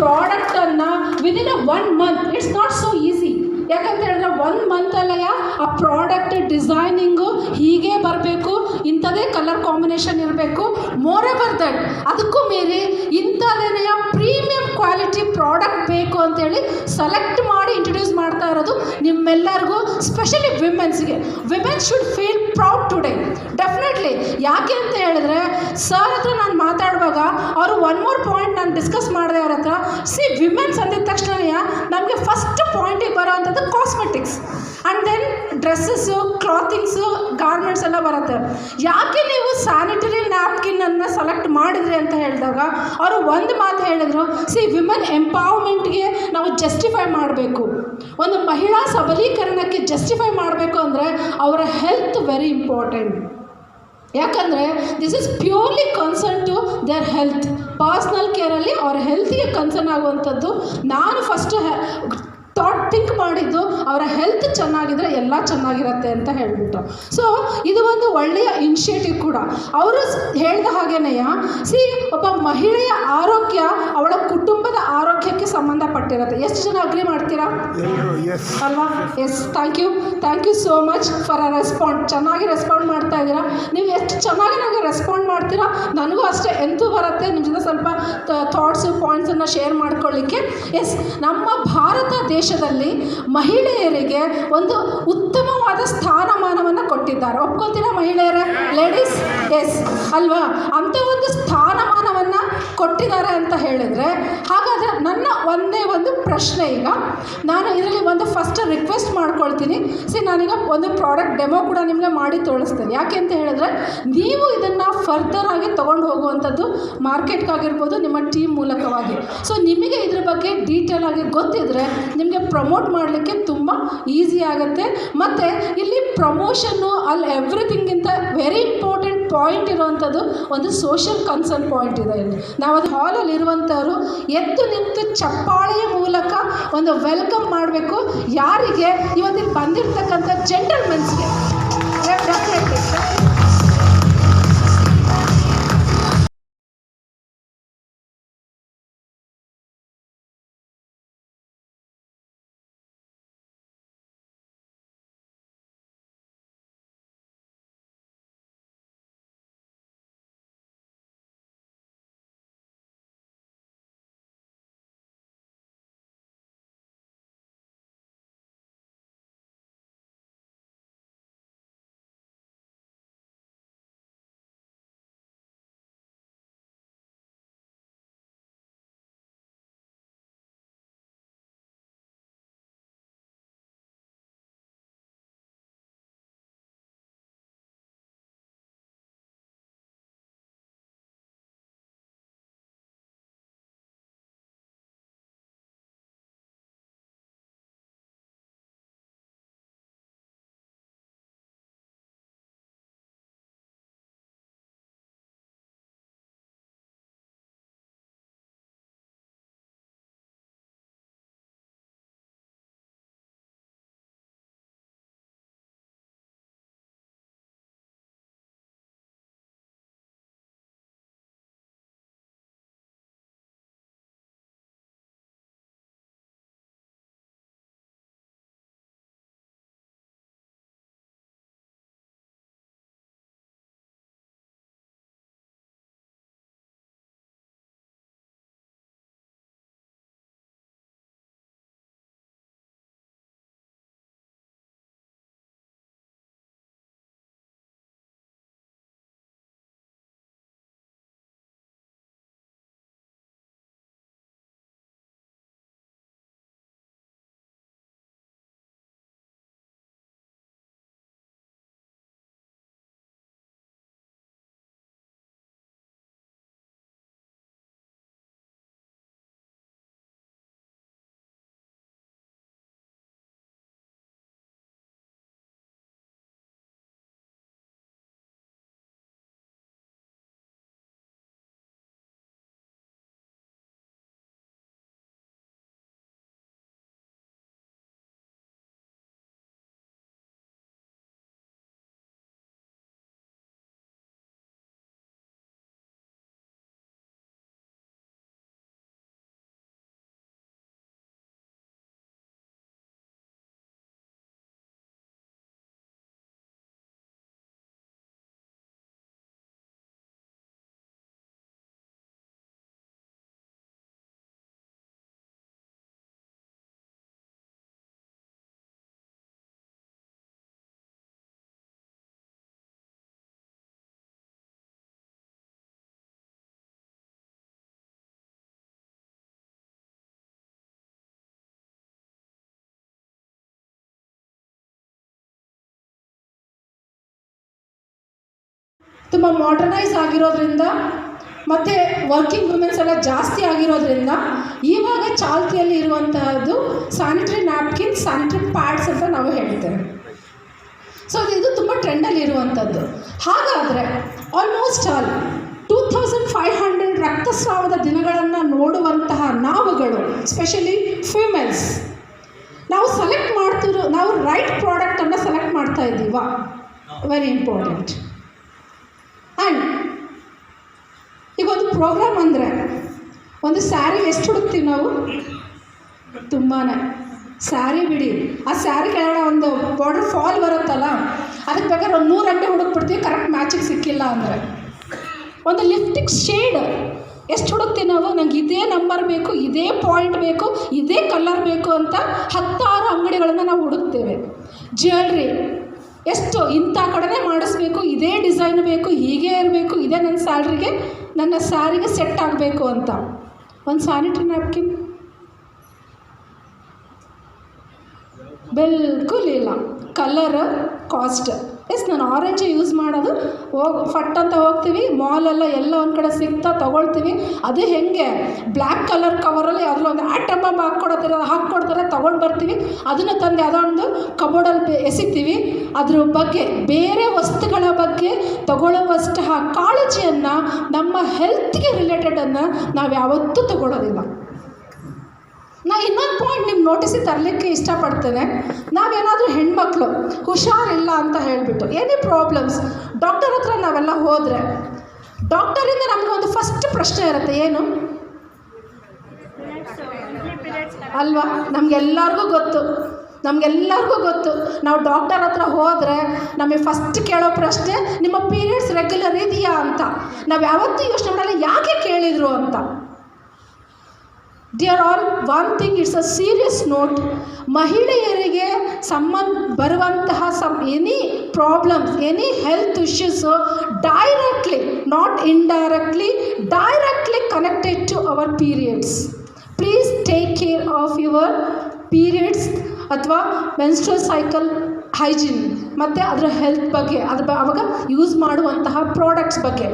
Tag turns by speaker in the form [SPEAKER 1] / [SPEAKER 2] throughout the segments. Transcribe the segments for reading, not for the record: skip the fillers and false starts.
[SPEAKER 1] ಪ್ರಾಡಕ್ಟನ್ನು within 1 month, it's not so easy. ಯಾಕಂತ ಹೇಳಿದ್ರೆ 1 ಮಂತಲ್ಲಯ ಆ ಪ್ರಾಡಕ್ಟ್ ಡಿಸೈನಿಂಗು ಹೀಗೆ ಬರಬೇಕು, ಇಂಥದೇ ಕಲರ್ ಕಾಂಬಿನೇಷನ್ ಇರಬೇಕು. ಮೋರ್ ಎವರ್ ದಟ್, ಅದಕ್ಕೂ ಮೀರಿ ಇಂಥದೇನೆಯ ಪ್ರೀಮಿಯಂ ಕ್ವಾಲಿಟಿ ಪ್ರಾಡಕ್ಟ್ ಬೇಕು ಅಂತೇಳಿ ಸೆಲೆಕ್ಟ್ ಮಾಡಿ ಇಂಟ್ರೊಡ್ಯೂಸ್ ಮಾಡ್ತಾ ಇರೋದು ನಿಮ್ಮೆಲ್ಲರಿಗೂ, ಸ್ಪೆಷಲಿ ವಿಮೆನ್ಸ್ಗೆ. Womens should feel proud today, definitely. ಯಾಕೆ ಅಂತ ಹೇಳಿದ್ರೆ ಸರ್ ಹತ್ರ ನಾನು ಮಾತಾಡುವಾಗ ಅವರು 1 more ಪಾಯಿಂಟ್ ನಾನು ಡಿಸ್ಕಸ್ ಮಾಡಿದೆ ಅವ್ರ ಹತ್ರ. ಸಿ, ವಿಮೆನ್ಸ್ ಅಂದಿದ ತಕ್ಷಣವೇ ನಮಗೆ ಫಸ್ಟ್ ಪಾಯಿಂಟಿಗೆ ಬರೋ ಅಂಥದ್ದು cosmetics and then dresses, clothings, garments ಎಲ್ಲ ಬರುತ್ತೆ. ಯಾಕೆ ನೀವು ಸ್ಯಾನಿಟರಿ ನ್ಯಾಪ್ಕಿನನ್ನು ಸೆಲೆಕ್ಟ್ ಮಾಡಿದ್ರಿ ಅಂತ ಹೇಳಿದಾಗ ಅವರು ಒಂದು ಮಾತು ಹೇಳಿದರು, ಸಿ, ವಿಮೆನ್ ಎಂಪವರ್ಮೆಂಟ್ಗೆ ನಾವು ಜಸ್ಟಿಫೈ ಮಾಡಬೇಕು. ಒಂದು ಮಹಿಳಾ ಸಬಲೀಕರಣಕ್ಕೆ ಜಸ್ಟಿಫೈ ಮಾಡಬೇಕು ಅಂದರೆ ಅವರ ಹೆಲ್ತ್ ವೆರಿ ಇಂಪಾರ್ಟೆಂಟ್. ಯಾಕಂದರೆ this is purely concern to their health. Personal ಕೇರಲ್ಲಿ ಅವ್ರ ಹೆಲ್ತಿಗೆ ಕನ್ಸರ್ನ್ ಆಗುವಂಥದ್ದು. ನಾನು ಫಸ್ಟ್ ಥಿಂಕ್ ಮಾಡಿದ್ದು ಅವರ ಹೆಲ್ತ್ ಚೆನ್ನಾಗಿದ್ರೆ ಎಲ್ಲ ಚೆನ್ನಾಗಿರುತ್ತೆ ಅಂತ ಹೇಳಿಬಿಟ್ಟು. ಸೊ ಇದು ಒಂದು ಒಳ್ಳೆಯ ಇನಿಷಿಯೇಟಿವ್ ಕೂಡ. ಅವರು ಹೇಳಿದ ಹಾಗೇನೆಯ, ಸಿ, ಒಬ್ಬ ಮಹಿಳೆಯ ಆರೋಗ್ಯ ಅವಳ ಕುಟುಂಬದ ಆರೋಗ್ಯಕ್ಕೆ ಸಂಬಂಧಪಟ್ಟಿರುತ್ತೆ. ಎಷ್ಟು ಜನ ಅಗ್ರಿ ಮಾಡ್ತೀರಾ ಅಲ್ವಾ? Yes, thank you so much for uh respond. ಚೆನ್ನಾಗಿ ರೆಸ್ಪಾಂಡ್ ಮಾಡ್ತಾ ಇದ್ದೀರಾ. ನೀವು ಎಷ್ಟು ಚೆನ್ನಾಗಿ ನನಗೆ ರೆಸ್ಪಾಂಡ್ ಮಾಡ್ತೀರಾ, ನನಗೂ ಅಷ್ಟೇ ಎಂತೂ ಬರುತ್ತೆ ನಿಮ್ಮ ಜೊತೆ ಸ್ವಲ್ಪ ಥಾಟ್ಸು, ಪಾಯಿಂಟ್ಸನ್ನು ಶೇರ್ ಮಾಡ್ಕೊಳ್ಳಿಕ್ಕೆ. ಎಸ್, ನಮ್ಮ ಭಾರತ ದೇಶದಲ್ಲಿ ಮಹಿಳೆಯರಿಗೆ ಒಂದು ಉತ್ತಮವಾದ ಸ್ಥಾನಮಾನವನ್ನು ಕೊಟ್ಟಿದ್ದಾರೆ. ಒಪ್ಕೊತೀರಾ ಮಹಿಳೆಯರೇ, ಲೇಡೀಸ್? ಎಸ್ ಅಲ್ವಾ? ಅಂಥ ಒಂದು ಸ್ಥಾನಮಾನವನ್ನು ಕೊಟ್ಟಿದ್ದಾರೆ ಅಂತ ಹೇಳಿದರೆ, ಹಾಗಾದರೆ ನನ್ನ ಒಂದೇ ಒಂದು ಪ್ರಶ್ನೆ, ಈಗ ನಾನು ಇದರಲ್ಲಿ ಒಂದು ಫಸ್ಟ್ ರಿಕ್ವೆಸ್ಟ್ ಮಾಡ್ಕೊಳ್ತೀನಿ. ಸಿ, ನಾನೀಗ ಒಂದು ಪ್ರಾಡಕ್ಟ್ ಡೆಮೋ ಕೂಡ ನಿಮಗೆ ಮಾಡಿ ತೋರಿಸ್ತೇನೆ. ಯಾಕೆ ಅಂತ ಹೇಳಿದ್ರೆ ನೀವು ಇದನ್ನು ಫರ್ದರ್ ಆಗಿ ತೊಗೊಂಡು ಹೋಗುವಂಥದ್ದು ಮಾರ್ಕೆಟ್ಗಾಗಿರ್ಬೋದು, ನಿಮ್ಮ ಟೀಮ್ ಮೂಲಕವಾಗಿ. ಸೊ ನಿಮಗೆ ಇದ್ರ ಬಗ್ಗೆ ಡೀಟೇಲ್ ಆಗಿ ಗೊತ್ತಿದ್ದರೆ ನಿಮಗೆ ಪ್ರಮೋಟ್ ಮಾಡಲಿಕ್ಕೆ ತುಂಬ ಈಸಿ ಆಗುತ್ತೆ. ಮತ್ತು ಇಲ್ಲಿ ಪ್ರಮೋಷನ್ನು ಅಲ್ಲಿ ಎವ್ರಿಥಿಂಗಿಂತ ವೆರಿ ಇಂಪಾರ್ಟೆಂಟ್ ಪಾಯಿಂಟ್ ಇರುವಂಥದ್ದು ಒಂದು ಸೋಷಿಯಲ್ ಕನ್ಸರ್ನ್ ಪಾಯಿಂಟ್ ಇದೆ. ಇಲ್ಲಿ ನಾವು ಅದು ಹಾಲಲ್ಲಿ ಇರುವಂಥವ್ರು ಎದ್ದು ನಿಂತು ಚಪ್ಪಾಳೆಯ ಮೂಲಕ ಒಂದು ವೆಲ್ಕಮ್ ಮಾಡಬೇಕು. ಯಾರಿಗೆ? ಇವತ್ತಿಗೆ ಬಂದಿರತಕ್ಕಂಥ ಜೆಂಟಲ್ಮೆನ್ಸ್ಗೆ. ಡೆಫಿನೆಟ್ಲಿ ತುಂಬ ಮಾಡರ್ನೈಸ್ ಆಗಿರೋದ್ರಿಂದ ಮತ್ತು ವರ್ಕಿಂಗ್ ವುಮೆನ್ಸ್ ಎಲ್ಲ ಜಾಸ್ತಿ ಆಗಿರೋದ್ರಿಂದ ಇವಾಗ ಚಾಲ್ತಿಯಲ್ಲಿ ಇರುವಂತಹದ್ದು ಸ್ಯಾನಿಟರಿ ನ್ಯಾಪ್ಕಿನ್, ಸ್ಯಾನಿಟರಿ ಪ್ಯಾಡ್ಸ್ ಅಂತ ನಾವು ಹೇಳ್ತೇವೆ. ಸೊ ಇದು ತುಂಬ ಟ್ರೆಂಡಲ್ಲಿ ಇರುವಂಥದ್ದು. ಹಾಗಾದರೆ ಆಲ್ಮೋಸ್ಟ್ ಆಲ್ 2500 ರಕ್ತಸ್ರಾವದ ದಿನಗಳನ್ನು ನೋಡುವಂತಹ ನಾವುಗಳು, ಸ್ಪೆಷಲಿ ಫೀಮೇಲ್ಸ್, ನಾವು ಸೆಲೆಕ್ಟ್ ಮಾಡ್ತಿರೋ, ನಾವು ರೈಟ್ ಪ್ರಾಡಕ್ಟನ್ನು ಸೆಲೆಕ್ಟ್ ಮಾಡ್ತಾ ಇದ್ದೀವಾ? Very important. ಆ್ಯಂಡ್ ಈಗ ಒಂದು ಪ್ರೋಗ್ರಾಮ್ ಅಂದರೆ ಒಂದು ಸ್ಯಾರಿ ಎಷ್ಟು ಹುಡುಕ್ತೀವಿ ನಾವು? ತುಂಬಾ. ಸ್ಯಾರಿ ಬಿಡಿ, ಆ ಸ್ಯಾರಿ ಕೆಳಗಡೆ ಒಂದು ಬಾರ್ಡರ್ ಫಾಲ್ ಬರುತ್ತಲ್ಲ, ಅದಕ್ಕೆ ಬೇಕಾದ್ರೆ ಒಂದು 100 ಗಂಟೆ ಹುಡುಕ್ಬಿಡ್ತೀವಿ ಕರೆಕ್ಟ್ ಮ್ಯಾಚಿಗೆ ಸಿಕ್ಕಿಲ್ಲ ಅಂದರೆ. ಒಂದು ಲಿಪ್ಸ್ಟಿಕ್ ಶೇಡ್ ಎಷ್ಟು ಹುಡುಕ್ತೀವಿ ನಾವು? ನಂಗೆ ಇದೇ ನಂಬರ್ ಬೇಕು, ಇದೇ ಪಾಯಿಂಟ್ ಬೇಕು, ಇದೇ ಕಲರ್ ಬೇಕು ಅಂತ 10 ಅಂಗಡಿಗಳನ್ನು ನಾವು ಹುಡುಕ್ತೇವೆ. ಜ್ಯುವೆಲ್ರಿ ಎಷ್ಟು ಇಂಥ ಕಡೆನೇ ಮಾಡಿಸ್ಬೇಕು, ಇದೇ ಡಿಸೈನ್ ಬೇಕು, ಹೀಗೆ ಇರಬೇಕು, ಇದೇ ನನ್ನ ಸ್ಯಾರಿಗೆ ಸೆಟ್ ಆಗಬೇಕು ಅಂತ. ಒಂದು ಸ್ಯಾನಿಟರಿ ನ್ಯಾಪ್ಕಿನ್ ಬಿಲ್ಕುಲ್ ಇಲ್ಲ. Colour, cost. ನಾನು ಆರೆಂಜೇ ಯೂಸ್ ಮಾಡೋದು, ಫಟ್ ಅಂತ ಹೋಗ್ತೀವಿ ಮಾಲೆಲ್ಲ ಎಲ್ಲ ಒಂದು ಕಡೆ ಸಿಗ್ತಾ ತೊಗೊಳ್ತೀವಿ. ಅದು ಹೇಗೆ ಬ್ಲ್ಯಾಕ್ ಕಲರ್ ಕವರಲ್ಲಿ ಯಾವುದೋ ಒಂದು ಆಟಮ್ ಬಾಂಬ್ ಹಾಕ್ಕೊಡ್ತಾರೆ, ತೊಗೊಂಡು ಬರ್ತೀವಿ. ಅದನ್ನು ತಂದು ಯಾವುದೋ ಒಂದು ಕಬೋರ್ಡಲ್ಲಿ ಎಸಿತೀವಿ. ಅದ್ರ ಬಗ್ಗೆ, ಬೇರೆ ವಸ್ತುಗಳ ಬಗ್ಗೆ ತಗೊಳ್ಳುವಷ್ಟು ಕಾಳಜಿಯನ್ನು, ನಮ್ಮ ಹೆಲ್ತ್ಗೆ ರಿಲೇಟೆಡನ್ನು ನಾವು ಯಾವತ್ತೂ ತಗೊಳ್ಳೋದಿಲ್ಲ. ನಾನು ಇನ್ನೊಂದು ಪಾಯಿಂಟ್ ನಿಮ್ಗೆ ನೋಟಿಸಿಗೆ ತರಲಿಕ್ಕೆ ಇಷ್ಟಪಡ್ತೇನೆ. ನಾವೇನಾದರೂ ಹೆಣ್ಮಕ್ಳು ಹುಷಾರಿಲ್ಲ ಅಂತ ಹೇಳಿಬಿಟ್ಟು ಏನೇ ಪ್ರಾಬ್ಲಮ್ಸ್ ಡಾಕ್ಟರ್ ಹತ್ರ ನಾವೆಲ್ಲ ಹೋದರೆ, ಡಾಕ್ಟರಿಂದ ನಮಗೆ ಒಂದು ಫಸ್ಟ್ ಪ್ರಶ್ನೆ ಇರುತ್ತೆ, ಏನು ಅಲ್ವಾ? ನಮಗೆಲ್ಲರಿಗೂ ಗೊತ್ತು. ನಾವು ಡಾಕ್ಟರ್ ಹತ್ರ ಹೋದರೆ ನಮಗೆ ಫಸ್ಟ್ ಕೇಳೋ ಪ್ರಶ್ನೆ, ನಿಮ್ಮ ಪೀರಿಯಡ್ಸ್ ರೆಗ್ಯುಲರ್ ಇದೆಯಾ ಅಂತ. ನಾವು ಯಾವತ್ತೂ ಯೋಚನೆ ಮಾಡಲ್ಲ ಯಾಕೆ ಕೇಳಿದರು ಅಂತ. Dear all, one thing, it's a serious note. ಮಹಿಳೆಯರಿಗೆ ಬರುವಂತಹ any problems, any health issues directly, not indirectly, directly connected to our periods. Please take care of your periods ಅಥವಾ ಮೆನ್ಸ್ಟ್ರುವಲ್ ಸೈಕಲ್ ಹೈಜೀನ್ ಮತ್ತು ಅದರ ಹೆಲ್ತ್ ಬಗ್ಗೆ, ಅವಾಗ use ಮಾಡುವಂತಹ products ಬಗ್ಗೆ.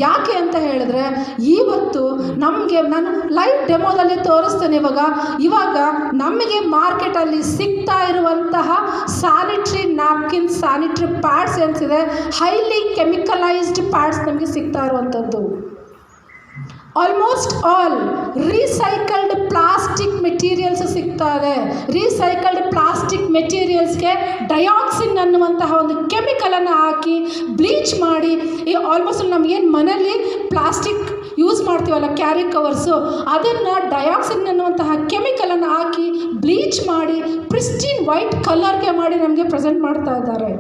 [SPEAKER 1] ಯಾಕೆ ಅಂತ ಹೇಳಿದ್ರೆ, ಇವತ್ತು ನಮಗೆ, ನಾನು ಲೈವ್ ಡೆಮೋದಲ್ಲಿ ತೋರಿಸ್ತೇನೆ. ಇವಾಗ ನಮಗೆ ಮಾರ್ಕೆಟಲ್ಲಿ ಸಿಗ್ತಾ ಇರುವಂತಹ ಸ್ಯಾನಿಟ್ರಿ ನ್ಯಾಪ್ಕಿನ್, ಸ್ಯಾನಿಟ್ರಿ ಪ್ಯಾಡ್ಸ್ ಏನಿದೆ, ಹೈಲಿ ಕೆಮಿಕಲೈಸ್ಡ್ ಪ್ಯಾಡ್ಸ್ ನಮಗೆ ಸಿಗ್ತಾ ಇರುವಂಥದ್ದು. Almost all recycled plastic materials ಸಿಗ್ತಾ ಇದೆ. ರೀಸೈಕಲ್ಡ್ ಪ್ಲಾಸ್ಟಿಕ್ ಮೆಟೀರಿಯಲ್ಸ್ಗೆ ಡಯಾಕ್ಸಿನ್ ಅನ್ನುವಂತಹ ಒಂದು ಕೆಮಿಕಲನ್ನು ಹಾಕಿ ಬ್ಲೀಚ್ ಮಾಡಿ, ಈ ಆಲ್ಮೋಸ್ಟ್ ನಮಗೇನು ಮನೇಲಿ ಪ್ಲಾಸ್ಟಿಕ್ ಯೂಸ್ ಮಾಡ್ತೀವಲ್ಲ, ಕ್ಯಾರಿ ಕವರ್ಸು, ಅದನ್ನು ಡಯಾಕ್ಸಿನ್ ಅನ್ನುವಂತಹ ಕೆಮಿಕಲನ್ನು ಹಾಕಿ ಬ್ಲೀಚ್ ಮಾಡಿ ಪ್ರಿಸ್ಟೀನ್ ವೈಟ್ ಕಲರ್ಗೆ ಮಾಡಿ ನಮಗೆ ಪ್ರೆಸೆಂಟ್ ಮಾಡ್ತಾ ಇದ್ದಾರೆ.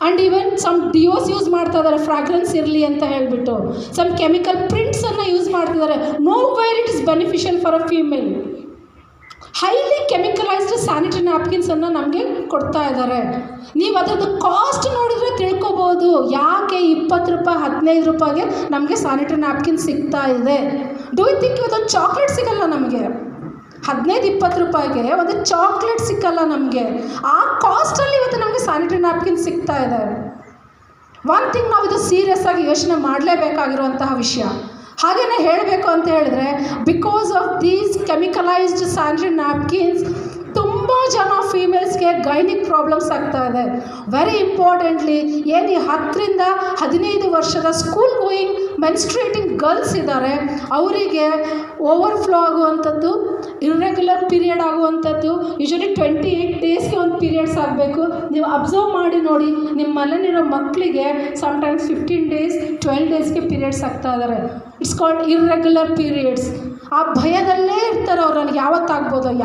[SPEAKER 1] And even some deos use ಮಾಡ್ತಾ ಇದ್ದಾರೆ, ಫ್ರಾಗ್ರೆನ್ಸ್ ಇರಲಿ ಅಂತ ಹೇಳಿಬಿಟ್ಟು. ಸಮ್ ಕೆಮಿಕಲ್ ಪ್ರಿಂಟ್ಸನ್ನು ಯೂಸ್ ಮಾಡ್ತಿದ್ದಾರೆ. Nowhere it is beneficial for a female. Highly chemicalised sanitary ನ್ಯಾಪ್ಕಿನ್ಸನ್ನು ನಮಗೆ ಕೊಡ್ತಾ ಇದ್ದಾರೆ. ನೀವು ಅದರದ್ದು ಕಾಸ್ಟ್ ನೋಡಿದರೆ ತಿಳ್ಕೊಬೋದು, ಯಾಕೆ 20 ರೂಪಾಯಿ 15 ರೂಪಾಯಿಗೆ ನಮಗೆ ಸ್ಯಾನಿಟರಿ ನ್ಯಾಪ್ಕಿನ್ ಸಿಗ್ತಾ ಇದೆ. ಡೂ ಯು ಥಿಂಕ್ ಇವತ್ತೊಂದು ಚಾಕ್ಲೇಟ್ ಸಿಗಲ್ಲ ನಮಗೆ? 15-20 ರೂಪಾಯಿಗೆ ಒಂದು ಚಾಕ್ಲೇಟ್ ಸಿಕ್ಕಲ್ಲ ನಮಗೆ. ಆ ಕಾಸ್ಟಲ್ಲಿ ಇವತ್ತು ನಮಗೆ ಸ್ಯಾನಿಟರಿ ನ್ಯಾಪ್ಕಿನ್ ಸಿಗ್ತಾ ಇದೆ. ಒನ್ ಥಿಂಗ್, ನಾವು ಇದು ಸೀರಿಯಸ್ ಆಗಿ ಯೋಚನೆ ಮಾಡಲೇಬೇಕಾಗಿರುವಂತಹ ವಿಷಯ. ಹಾಗೆಯೇ ಹೇಳಬೇಕು ಅಂತ ಹೇಳಿದ್ರೆ, because of these chemicalised sanitary napkins ತುಂಬ ಜನ ಫೀಮೇಲ್ಸ್ಗೆ ಗೈನಿಕ್ ಪ್ರಾಬ್ಲಮ್ಸ್ ಆಗ್ತಾ ಇದೆ. ವೆರಿ ಇಂಪಾರ್ಟೆಂಟ್ಲಿ, ಏನು 10ರಿಂದ 15 ವರ್ಷದ ಸ್ಕೂಲ್ ಗೋಯಿಂಗ್ ಮೆನ್ಸ್ಟ್ರೇಟಿಂಗ್ ಗರ್ಲ್ಸ್ ಇದ್ದಾರೆ, ಅವರಿಗೆ ಓವರ್ಫ್ಲೋ ಆಗುವಂಥದ್ದು, ಇರ್ರೆಗ್ಯುಲರ್ ಪೀರಿಯಡ್ ಆಗುವಂಥದ್ದು, ಯೂಶ್ವಲಿ 28 ಡೇಸ್ಗೆ ಒಂದು ಪೀರಿಯಡ್ಸ್ ಆಗಬೇಕು. ನೀವು ಅಬ್ಸರ್ವ್ ಮಾಡಿ ನೋಡಿ, ನಿಮ್ಮ ಮನೇಲಿರೋ ಮಕ್ಕಳಿಗೆ ಸಮ್ಟೈಮ್ಸ್ 15 ಡೇಸ್ 12 ಡೇಸ್ಗೆ ಪೀರಿಯಡ್ಸ್ ಆಗ್ತಾ ಇದ್ದಾರೆ. It's called irregular periods. ಆ ಭಯದಲ್ಲೇ ಇರ್ತಾರೆ ಅವ್ರು, ನನಗೆ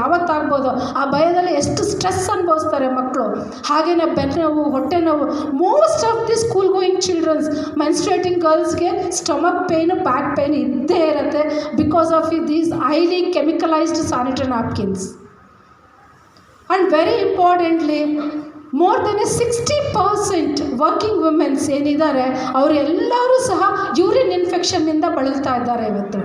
[SPEAKER 1] ಯಾವತ್ತಾಗ್ಬೋದು. ಆ ಭಯದಲ್ಲಿ ಎಷ್ಟು ಸ್ಟ್ರೆಸ್ ಅನುಭವಿಸ್ತಾರೆ ಮಕ್ಕಳು. ಹಾಗೆಯೇ ಬೆನ್ನೋವು, ಹೊಟ್ಟೆ ನೋವು. Most of the school going childrens, menstruating ಗರ್ಲ್ಸ್ಗೆ ಸ್ಟಮಕ್ ಪೇಯ್ನು, ಬ್ಯಾಕ್ ಪೇಯ್ನ್ ಇದ್ದೇ ಇರುತ್ತೆ, because of these highly chemicalised sanitary napkins. And very importantly, more than 60% working womens ಏನಿದ್ದಾರೆ, ಅವರೆಲ್ಲರೂ ಸಹ ಯೂರಿನ್ ಇನ್ಫೆಕ್ಷನ್ನಿಂದ ಬಳಲ್ತಾ ಇದ್ದಾರೆ ಇವತ್ತು.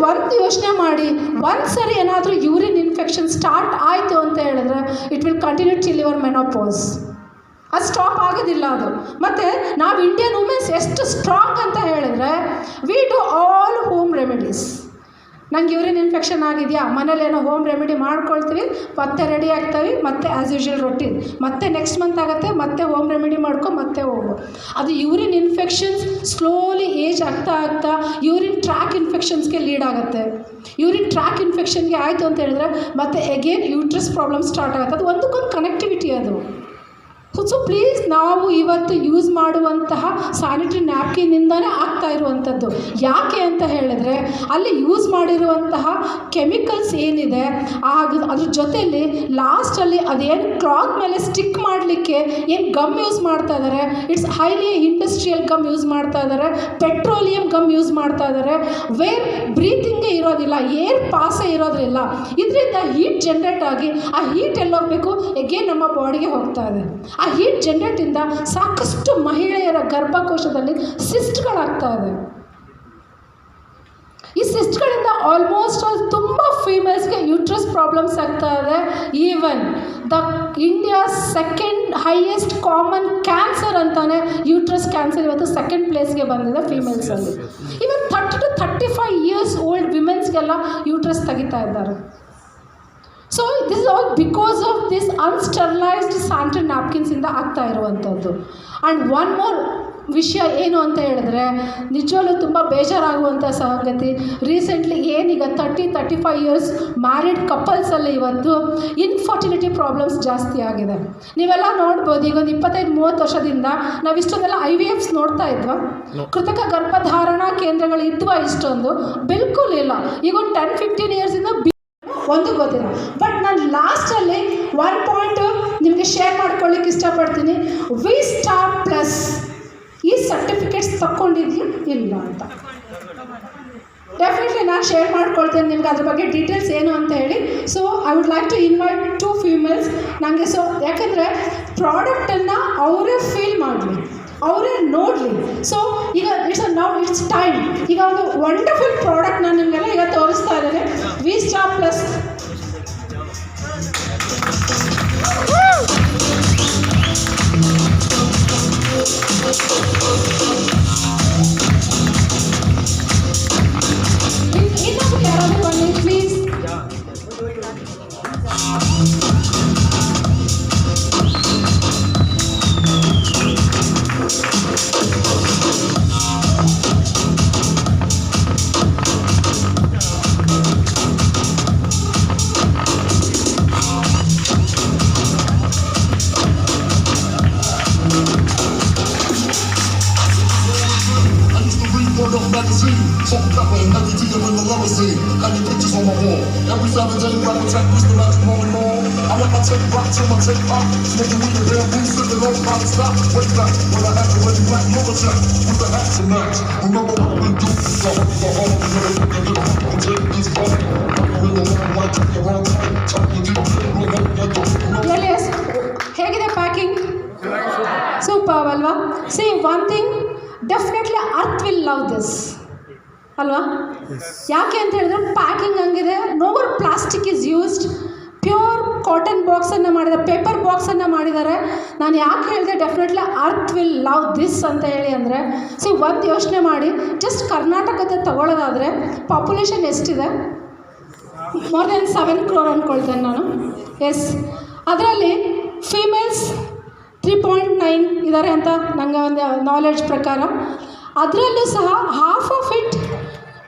[SPEAKER 1] ಒಂದು ಯೋಚನೆ ಮಾಡಿ, ಒಂದು ಸರಿ ಏನಾದರೂ ಯೂರಿನ್ ಇನ್ಫೆಕ್ಷನ್ ಸ್ಟಾರ್ಟ್ ಆಯಿತು ಅಂತ ಹೇಳಿದ್ರೆ, it will continue till your menopause. ಅದು ಸ್ಟಾಪ್ ಆಗೋದಿಲ್ಲ ಅದು. ಮತ್ತು ನಾವು ಇಂಡಿಯನ್ ವುಮೆನ್ಸ್ ಎಷ್ಟು ಸ್ಟ್ರಾಂಗ್ ಅಂತ ಹೇಳಿದ್ರೆ, we do all home remedies. ನಂಗೆ ಯೂರಿನ್ ಇನ್ಫೆಕ್ಷನ್ ಆಗಿದೆಯಾ, ಮನೇಲೇನೋ ಹೋಮ್ ರೆಮಿಡಿ ಮಾಡ್ಕೊಳ್ತೀವಿ, ಮತ್ತೆ ರೆಡಿ ಆಗ್ತೀವಿ, ಮತ್ತೆ ಆ್ಯಸ್ ಯೂಶುವಲ್ ರೊಟೀನ್, ಮತ್ತೆ ನೆಕ್ಸ್ಟ್ ಮಂತ್ ಆಗುತ್ತೆ, ಮತ್ತೆ ಹೋಮ್ ರೆಮಿಡಿ ಮಾಡ್ಕೊ ಮತ್ತೆ ಹೋಗು. ಅದು ಯೂರಿನ್ ಇನ್ಫೆಕ್ಷನ್ಸ್ ಸ್ಲೋಲಿ ಏಜ್ ಆಗ್ತಾ ಆಗ್ತಾ ಯೂರಿನ್ ಟ್ರ್ಯಾಕ್ ಇನ್ಫೆಕ್ಷನ್ಸ್ಗೆ ಲೀಡ್ ಆಗುತ್ತೆ. ಯೂರಿನ್ ಟ್ರ್ಯಾಕ್ ಇನ್ಫೆಕ್ಷನ್ಗೆ ಆಯಿತು ಅಂತ ಹೇಳಿದ್ರೆ ಮತ್ತೆ ಅಗೇನ್ ಯೂಟ್ರಸ್ ಪ್ರಾಬ್ಲಮ್ ಸ್ಟಾರ್ಟ್ ಆಗುತ್ತೆ. ಅದು ಒಂದಕ್ಕೊಂದು ಕನೆಕ್ಟಿವಿಟಿ ಅದು. ಸೊ ಪ್ಲೀಸ್, ನಾವು ಇವತ್ತು ಯೂಸ್ ಮಾಡುವಂತಹ ಸ್ಯಾನಿಟರಿ ನ್ಯಾಪ್ಕಿನ್ನಿಂದಲೇ ಆಗ್ತಾ ಇರುವಂಥದ್ದು. ಯಾಕೆ ಅಂತ ಹೇಳಿದ್ರೆ, ಅಲ್ಲಿ ಯೂಸ್ ಮಾಡಿರುವಂತಹ ಕೆಮಿಕಲ್ಸ್ ಏನಿದೆ ಅದ್ರ ಜೊತೆಯಲ್ಲಿ ಲಾಸ್ಟಲ್ಲಿ ಅದೇನು ಕ್ಲಾತ್ ಮೇಲೆ ಸ್ಟಿಕ್ ಮಾಡಲಿಕ್ಕೆ ಏನು ಗಮ್ ಯೂಸ್ ಮಾಡ್ತಾ ಇದ್ದಾರೆ, it's highly industrial gum use ಮಾಡ್ತಾ ಇದ್ದಾರೆ, ಪೆಟ್ರೋಲಿಯಂ ಗಮ್ ಯೂಸ್ ಮಾಡ್ತಾ ಇದ್ದಾರೆ, ವೇರ್ ಬ್ರೀತಿಂಗೇ ಇರೋದಿಲ್ಲ, ಏರ್ ಪಾಸೇ ಇರೋದಿಲ್ಲ. ಇದರಿಂದ ಹೀಟ್ ಜನ್ರೇಟ್ ಆಗಿ ಆ ಹೀಟ್ ಎಲ್ಲೋಗಬೇಕು, ಎಗೇನ್ ನಮ್ಮ ಬಾಡಿಗೆ ಹೋಗ್ತಾ ಇದೆ. ಆ ಹೀಟ್ ಜನರೇಟಿಂದ ಸಾಕಷ್ಟು ಮಹಿಳೆಯರ ಗರ್ಭಕೋಶದಲ್ಲಿ ಸಿಸ್ಟ್ಗಳಾಗ್ತಾ ಇದೆ. ಈ ಸಿಸ್ಟ್ಗಳಿಂದ ಆಲ್ಮೋಸ್ಟ್ ತುಂಬ ಫೀಮೇಲ್ಸ್ಗೆ ಯೂಟ್ರಸ್ ಪ್ರಾಬ್ಲಮ್ಸ್ ಆಗ್ತಾ ಇದೆ. Even the India second highest common cancer ಅಂತಾನೆ ಯೂಟ್ರಸ್ ಕ್ಯಾನ್ಸರ್ ಇವತ್ತು ಸೆಕೆಂಡ್ ಪ್ಲೇಸ್ಗೆ ಬಂದಿದೆ ಫೀಮೇಲ್ಸಲ್ಲಿ. ಈವನ್ 30 to 35 years ಓಲ್ಡ್ ವಿಮೆನ್ಸ್ಗೆಲ್ಲ ಯೂಟ್ರಸ್ ತೆಗಿತಾ ಇದ್ದಾರೆ. So this is all because of this unsterilised sanitary ನ್ಯಾಪ್ಕಿನ್ಸಿಂದ ಆಗ್ತಾ ಇರುವಂಥದ್ದು. ಆ್ಯಂಡ್ ಒನ್ ಮೋರ್ ವಿಷಯ ಏನು ಅಂತ ಹೇಳಿದ್ರೆ, ನಿಜವಲ್ಲೂ ತುಂಬ ಬೇಜಾರಾಗುವಂಥ ಸಂಗತಿ, ರೀಸೆಂಟ್ಲಿ ಏನೀಗ 30-35 years ಮ್ಯಾರಿಡ್ ಕಪಲ್ಸಲ್ಲಿ ಇವತ್ತು ಇನ್ಫರ್ಟಿಲಿಟಿ ಪ್ರಾಬ್ಲಮ್ಸ್ ಜಾಸ್ತಿ ಆಗಿದೆ. ನೀವೆಲ್ಲ ನೋಡ್ಬೋದು, ಈಗ ಒಂದು 25-30 ವರ್ಷದಿಂದ ನಾವು ಇಷ್ಟೊಂದೆಲ್ಲ IVFs ನೋಡ್ತಾ ಇದ್ವಾ? ಕೃತಕ ಗರ್ಭಧಾರಣಾ ಕೇಂದ್ರಗಳು ಇದ್ವಾ? ಇಷ್ಟೊಂದು ಬಿಲ್ಕುಲ್ ಇಲ್ಲ. ಈಗ ಒಂದು 10-15 yearsಯಿಂದ ಒಂದು ಗೊತ್ತಿಲ್ಲ. ಬಟ್ ನಾನು ಲಾಸ್ಟಲ್ಲಿ 1 ಪಾಯಿಂಟ್ ನಿಮಗೆ ಶೇರ್ ಮಾಡ್ಕೊಳ್ಳಿಕ್ಕೆ ಇಷ್ಟಪಡ್ತೀನಿ. ವಿ ಸ್ಟಾರ್ ಪ್ಲಸ್ ಈ ಸರ್ಟಿಫಿಕೇಟ್ಸ್ ತಗೊಂಡಿದ್ಯಾ ಇಲ್ಲ ಅಂತ ಡೆಫಿನೆಟ್ಲಿ ನಾನು ಶೇರ್ ಮಾಡ್ಕೊಳ್ತೇನೆ ನಿಮ್ಗೆ ಅದ್ರ ಬಗ್ಗೆ ಡೀಟೇಲ್ಸ್ ಏನು ಅಂತ ಹೇಳಿ. So I would like to invite 2 females ನನಗೆ. ಸೊ ಯಾಕಂದರೆ ಪ್ರಾಡಕ್ಟನ್ನು ಅವರೇ ಫೀಲ್ ಮಾಡಲಿ, ಅವರೇ ನೋಡಲಿ. ಸೊ ಈಗ ಇಟ್ಸ್ ಟೈಮ್. ಈಗ ಒಂದು ವಂಡರ್ಫುಲ್ ಪ್ರಾಡಕ್ಟ್ ನಾನು ನಿಮಗೆಲ್ಲ ಈಗ ತೋರಿಸ್ತಾ ಇದ್ದೇನೆ. ವಿ ಸ್ಟಾರ್ ಪ್ಲಸ್ ಇನ್ನೊಂದು ಯಾರಾದರೂ ಬನ್ನಿ ಪ್ಲೀಸ್. ಹೇಗಿದೆ ಪ್ಯಾಕಿಂಗ್? ಸೂಪರ್ ಅಲ್ವಾ? See one thing, definitely earth will love this ಅಲ್ವಾ? ಯಾಕೆ ಅಂತ ಹೇಳಿದ್ರೆ ಪ್ಯಾಕಿಂಗ್ ಹಂಗಿದೆ. No more plastic is used. Pure cotton ಬಾಕ್ಸನ್ನು ಮಾಡಿದ್ದಾರೆ, ಪೇಪರ್ ಬಾಕ್ಸನ್ನು ಮಾಡಿದ್ದಾರೆ. ನಾನು ಯಾಕೆ ಹೇಳಿದೆ definitely earth will love this ಅಂತ ಹೇಳಿ ಅಂದರೆ, ಒಂದು ಯೋಚನೆ ಮಾಡಿ, ಜಸ್ಟ್ ಕರ್ನಾಟಕದ ತಗೊಳ್ಳೋದಾದರೆ ಪಾಪ್ಯುಲೇಷನ್ ಎಷ್ಟಿದೆ? ಮೋರ್ ದೆನ್ 7 crore ಅಂದ್ಕೊಳ್ತೇನೆ ನಾನು. ಎಸ್, ಅದರಲ್ಲಿ ಫೀಮೇಲ್ಸ್ 3.9 ಇದ್ದಾರೆ ಅಂತ ನನಗೆ ಒಂದು ನಾಲೆಡ್ಜ್ ಪ್ರಕಾರ. ಅದರಲ್ಲೂ ಸಹ ಹಾಫ್ ಆಫ್ ಇಟ್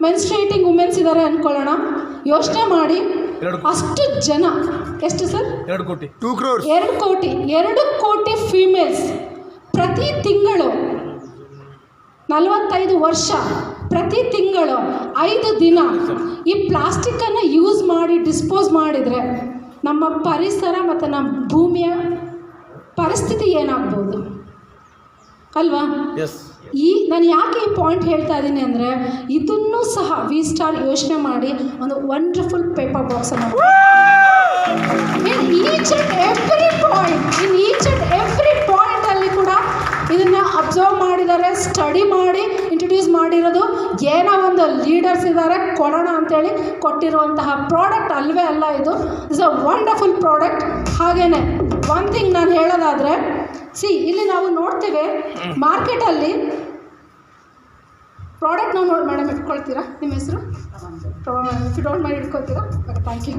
[SPEAKER 1] ಮೆನ್ಸ್ಟ್ರೇಟಿಂಗ್ ವುಮೆನ್ಸ್ ಇದ್ದಾರೆ ಅಂದ್ಕೊಳ್ಳೋಣ. ಯೋಚನೆ ಮಾಡಿ, ಅಷ್ಟು ಜನ. ಎಷ್ಟು ಸರ್?
[SPEAKER 2] 2 ಕೋಟಿ
[SPEAKER 1] 2 ಕೋಟಿ ಫೀಮೇಲ್ಸ್ ಪ್ರತಿ ತಿಂಗಳು 45 ವರ್ಷ ಪ್ರತಿ ತಿಂಗಳು 5 ದಿನ ಈ ಪ್ಲಾಸ್ಟಿಕ್ಕನ್ನು ಯೂಸ್ ಮಾಡಿ ಡಿಸ್ಪೋಸ್ ಮಾಡಿದರೆ ನಮ್ಮ ಪರಿಸರ ಮತ್ತು ನಮ್ಮ ಭೂಮಿಯ ಪರಿಸ್ಥಿತಿ ಏನಾಗ್ಬೋದು ಅಲ್ವಾ? ನಾನು ಯಾಕೆ ಈ ಪಾಯಿಂಟ್ ಹೇಳ್ತಾ ಇದ್ದೀನಿ ಅಂದರೆ, ಇದನ್ನು ಸಹ ವಿ ಸ್ಟಾರ್ ಯೋಚನೆ ಮಾಡಿ ಒಂದು ವಂಡರ್ಫುಲ್ ಪೇಪರ್ ಬಾಕ್ಸನ್ನು ಇನ್ ಈಚ್ ಆ್ಯಂಡ್ ಎವ್ರಿ ಪಾಯಿಂಟಲ್ಲಿ ಕೂಡ ಇದನ್ನು ಅಬ್ಸರ್ವ್ ಮಾಡಿದ್ದಾರೆ, ಸ್ಟಡಿ ಮಾಡಿ ಇಂಟ್ರೊಡ್ಯೂಸ್ ಮಾಡಿರೋದು ಏನೋ ಒಂದು ಲೀಡರ್ಸ್ ಇದ್ದಾರೆ ಕೊಡೋಣ ಅಂತೇಳಿ ಕೊಟ್ಟಿರುವಂತಹ ಪ್ರಾಡಕ್ಟ್ ಅಲ್ವೇ ಅಲ್ಲ. ಇದು ಇಸ್ ಅ ವಂಡರ್ಫುಲ್ ಪ್ರಾಡಕ್ಟ್. ಹಾಗೆಯೇ ಒನ್ ಥಿಂಗ್ ನಾನು ಹೇಳೋದಾದರೆ, ಇಲ್ಲಿ ನಾವು ನೋಡ್ತೀವಿ ಮಾರ್ಕೆಟಲ್ಲಿ ಪ್ರಾಡಕ್ಟ್ ನಾವು ಮೇಡಮ್ ಇಟ್ಕೊಳ್ತೀರಾ? ನಿಮ್ಮ ಹೆಸರು ಇಫ್ ಯು ಡೋಂಟ್ ಮೈಂಡ್ ಇಟ್ಕೊಳ್ತೀರಾ? Okay, thank you.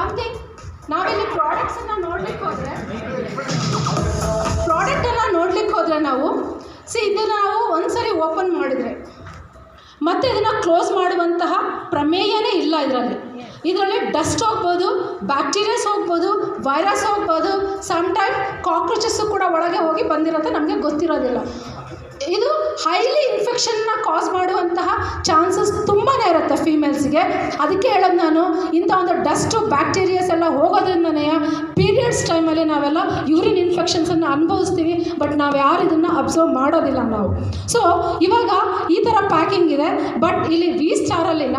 [SPEAKER 1] One thing, ನಾವಿಲ್ಲಿ ಪ್ರಾಡಕ್ಟ್ಸನ್ನು ನೋಡ್ಲಿಕ್ಕೆ ಹೋದರೆ ನಾವು ಇದನ್ನು ನಾವು ಒಂದ್ಸರಿ ಓಪನ್ ಮಾಡಿದರೆ ಮತ್ತೆ ಇದನ್ನು ಕ್ಲೋಸ್ ಮಾಡುವಂತಹ ಪ್ರಮೇಯನೇ ಇಲ್ಲ. ಇದರಲ್ಲಿ ಡಸ್ಟ್ ಹೋಗ್ಬೋದು, ಬ್ಯಾಕ್ಟೀರಿಯಾಸ್ ಹೋಗ್ಬೋದು, ವೈರಸ್ ಹೋಗ್ಬೋದು, ಸಮ್ಟೈಮ್ ಕಾಕ್ರೋಚಸ್ಸು ಕೂಡ ಒಳಗೆ ಹೋಗಿ ಬಂದಿರುತ್ತೆ, ನಮಗೆ ಗೊತ್ತಿರೋದಿಲ್ಲ. ಇದು ಹೈಲಿ ಇನ್ಫೆಕ್ಷನ್ನ ಕಾಸ್ ಮಾಡುವಂತಹ ಚಾನ್ಸಸ್ ತುಂಬಾ ಇರುತ್ತೆ ಫೀಮೇಲ್ಸ್ಗೆ. ಅದಕ್ಕೆ ಹೇಳೋದು ನಾನು, ಇಂಥ ಒಂದು ಡಸ್ಟು ಬ್ಯಾಕ್ಟೀರಿಯಾಸ್ ಎಲ್ಲ ಹೋಗೋದ್ರಿಂದನೇ ಪೀರಿಯಡ್ಸ್ ಟೈಮಲ್ಲಿ ನಾವೆಲ್ಲ ಯೂರಿನ್ ಇನ್ಫೆಕ್ಷನ್ಸನ್ನು ಅನುಭವಿಸ್ತೀವಿ. ಬಟ್ ನಾವು ಯಾರು ಇದನ್ನು ಅಬ್ಸರ್ವ್ ಮಾಡೋದಿಲ್ಲ ನಾವು. ಸೊ ಇವಾಗ ಈ ಥರ ಪ್ಯಾಕಿಂಗ್ ಇದೆ. ಬಟ್ ಇಲ್ಲಿ ವಿ ಸ್ಟಾರಲ್ಲಿ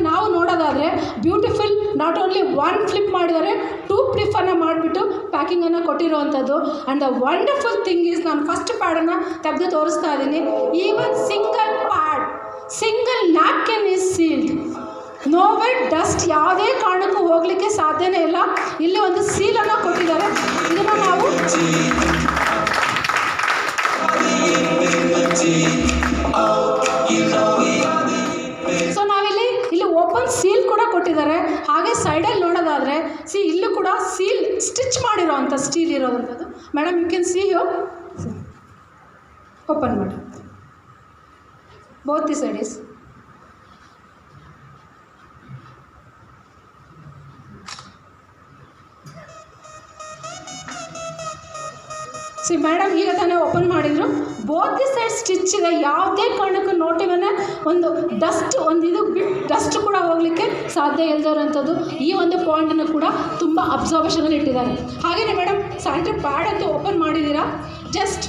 [SPEAKER 1] ನಾವು ನೋಡೋದಾದರೆ beautiful, not only one flip ಮಾಡಿದರೆ 2 ಫ್ಲಿಪ್ಪನ್ನು ಮಾಡಿಬಿಟ್ಟು ಪ್ಯಾಕಿಂಗನ್ನು ಕೊಟ್ಟಿರುವಂಥದ್ದು. And the wonderful thing is, ನಾನು ಫಸ್ಟ್ ಪ್ಯಾಡನ್ನು ತೆಗೆದು ತೋರಿಸ್ತಾ ಇದ್ದೀನಿ. Even single napkin is sealed. No way dust ಯಾವುದೇ ಕಾರಣಕ್ಕೂ ಹೋಗಲಿಕ್ಕೆ ಸಾಧ್ಯನೇ ಇಲ್ಲ. ಇಲ್ಲಿ ಒಂದು ಸೀಲನ್ನು ಕೊಟ್ಟಿದ್ದಾರೆ. ಇದನ್ನು ನಾವು ಸೊ ನಾವಿಲ್ಲಿ ಓಪನ್ ಸೀಲ್ ಕೂಡ ಕೊಟ್ಟಿದ್ದಾರೆ. ಹಾಗೆ ಸೈಡಲ್ಲಿ ನೋಡೋದಾದರೆ ಇಲ್ಲೂ ಕೂಡ ಸೀಲ್ ಸ್ಟಿಚ್ ಮಾಡಿರೋವಂಥ ಸ್ಟೀಲ್ ಇರೋವಂಥದ್ದು. Madam you can see you open ಮಾಡಿ ಬೋತ್ ದಿ ಸೈಡ್. ಮೇಡಮ್ ಈಗ ತಾನೇ ಓಪನ್ ಮಾಡಿದರು. ಬೋತ್ ದಿ ಸೈಡ್ ಸ್ಟಿಚ್ ಇದೆ. ಯಾವುದೇ ಕಾರಣಕ್ಕೂ ನೋಟಿವನ್ನ ಒಂದು ಡಸ್ಟ್ ಕೂಡ ಹೋಗಲಿಕ್ಕೆ ಸಾಧ್ಯ ಇಲ್ಲದಿರೋಂಥದ್ದು. ಈ ಒಂದು ಪಾಯಿಂಟನ್ನು ಕೂಡ ತುಂಬ ಅಬ್ಸರ್ವೇಷನಲ್ಲಿ ಇಟ್ಟಿದ್ದಾರೆ. ಹಾಗೆಯೇ ಮೇಡಮ್ ಸ್ಯಾನಿಟರಿ ಪ್ಯಾಡ್ ಅಂತ ಓಪನ್ ಮಾಡಿದ್ದೀರಾ. Just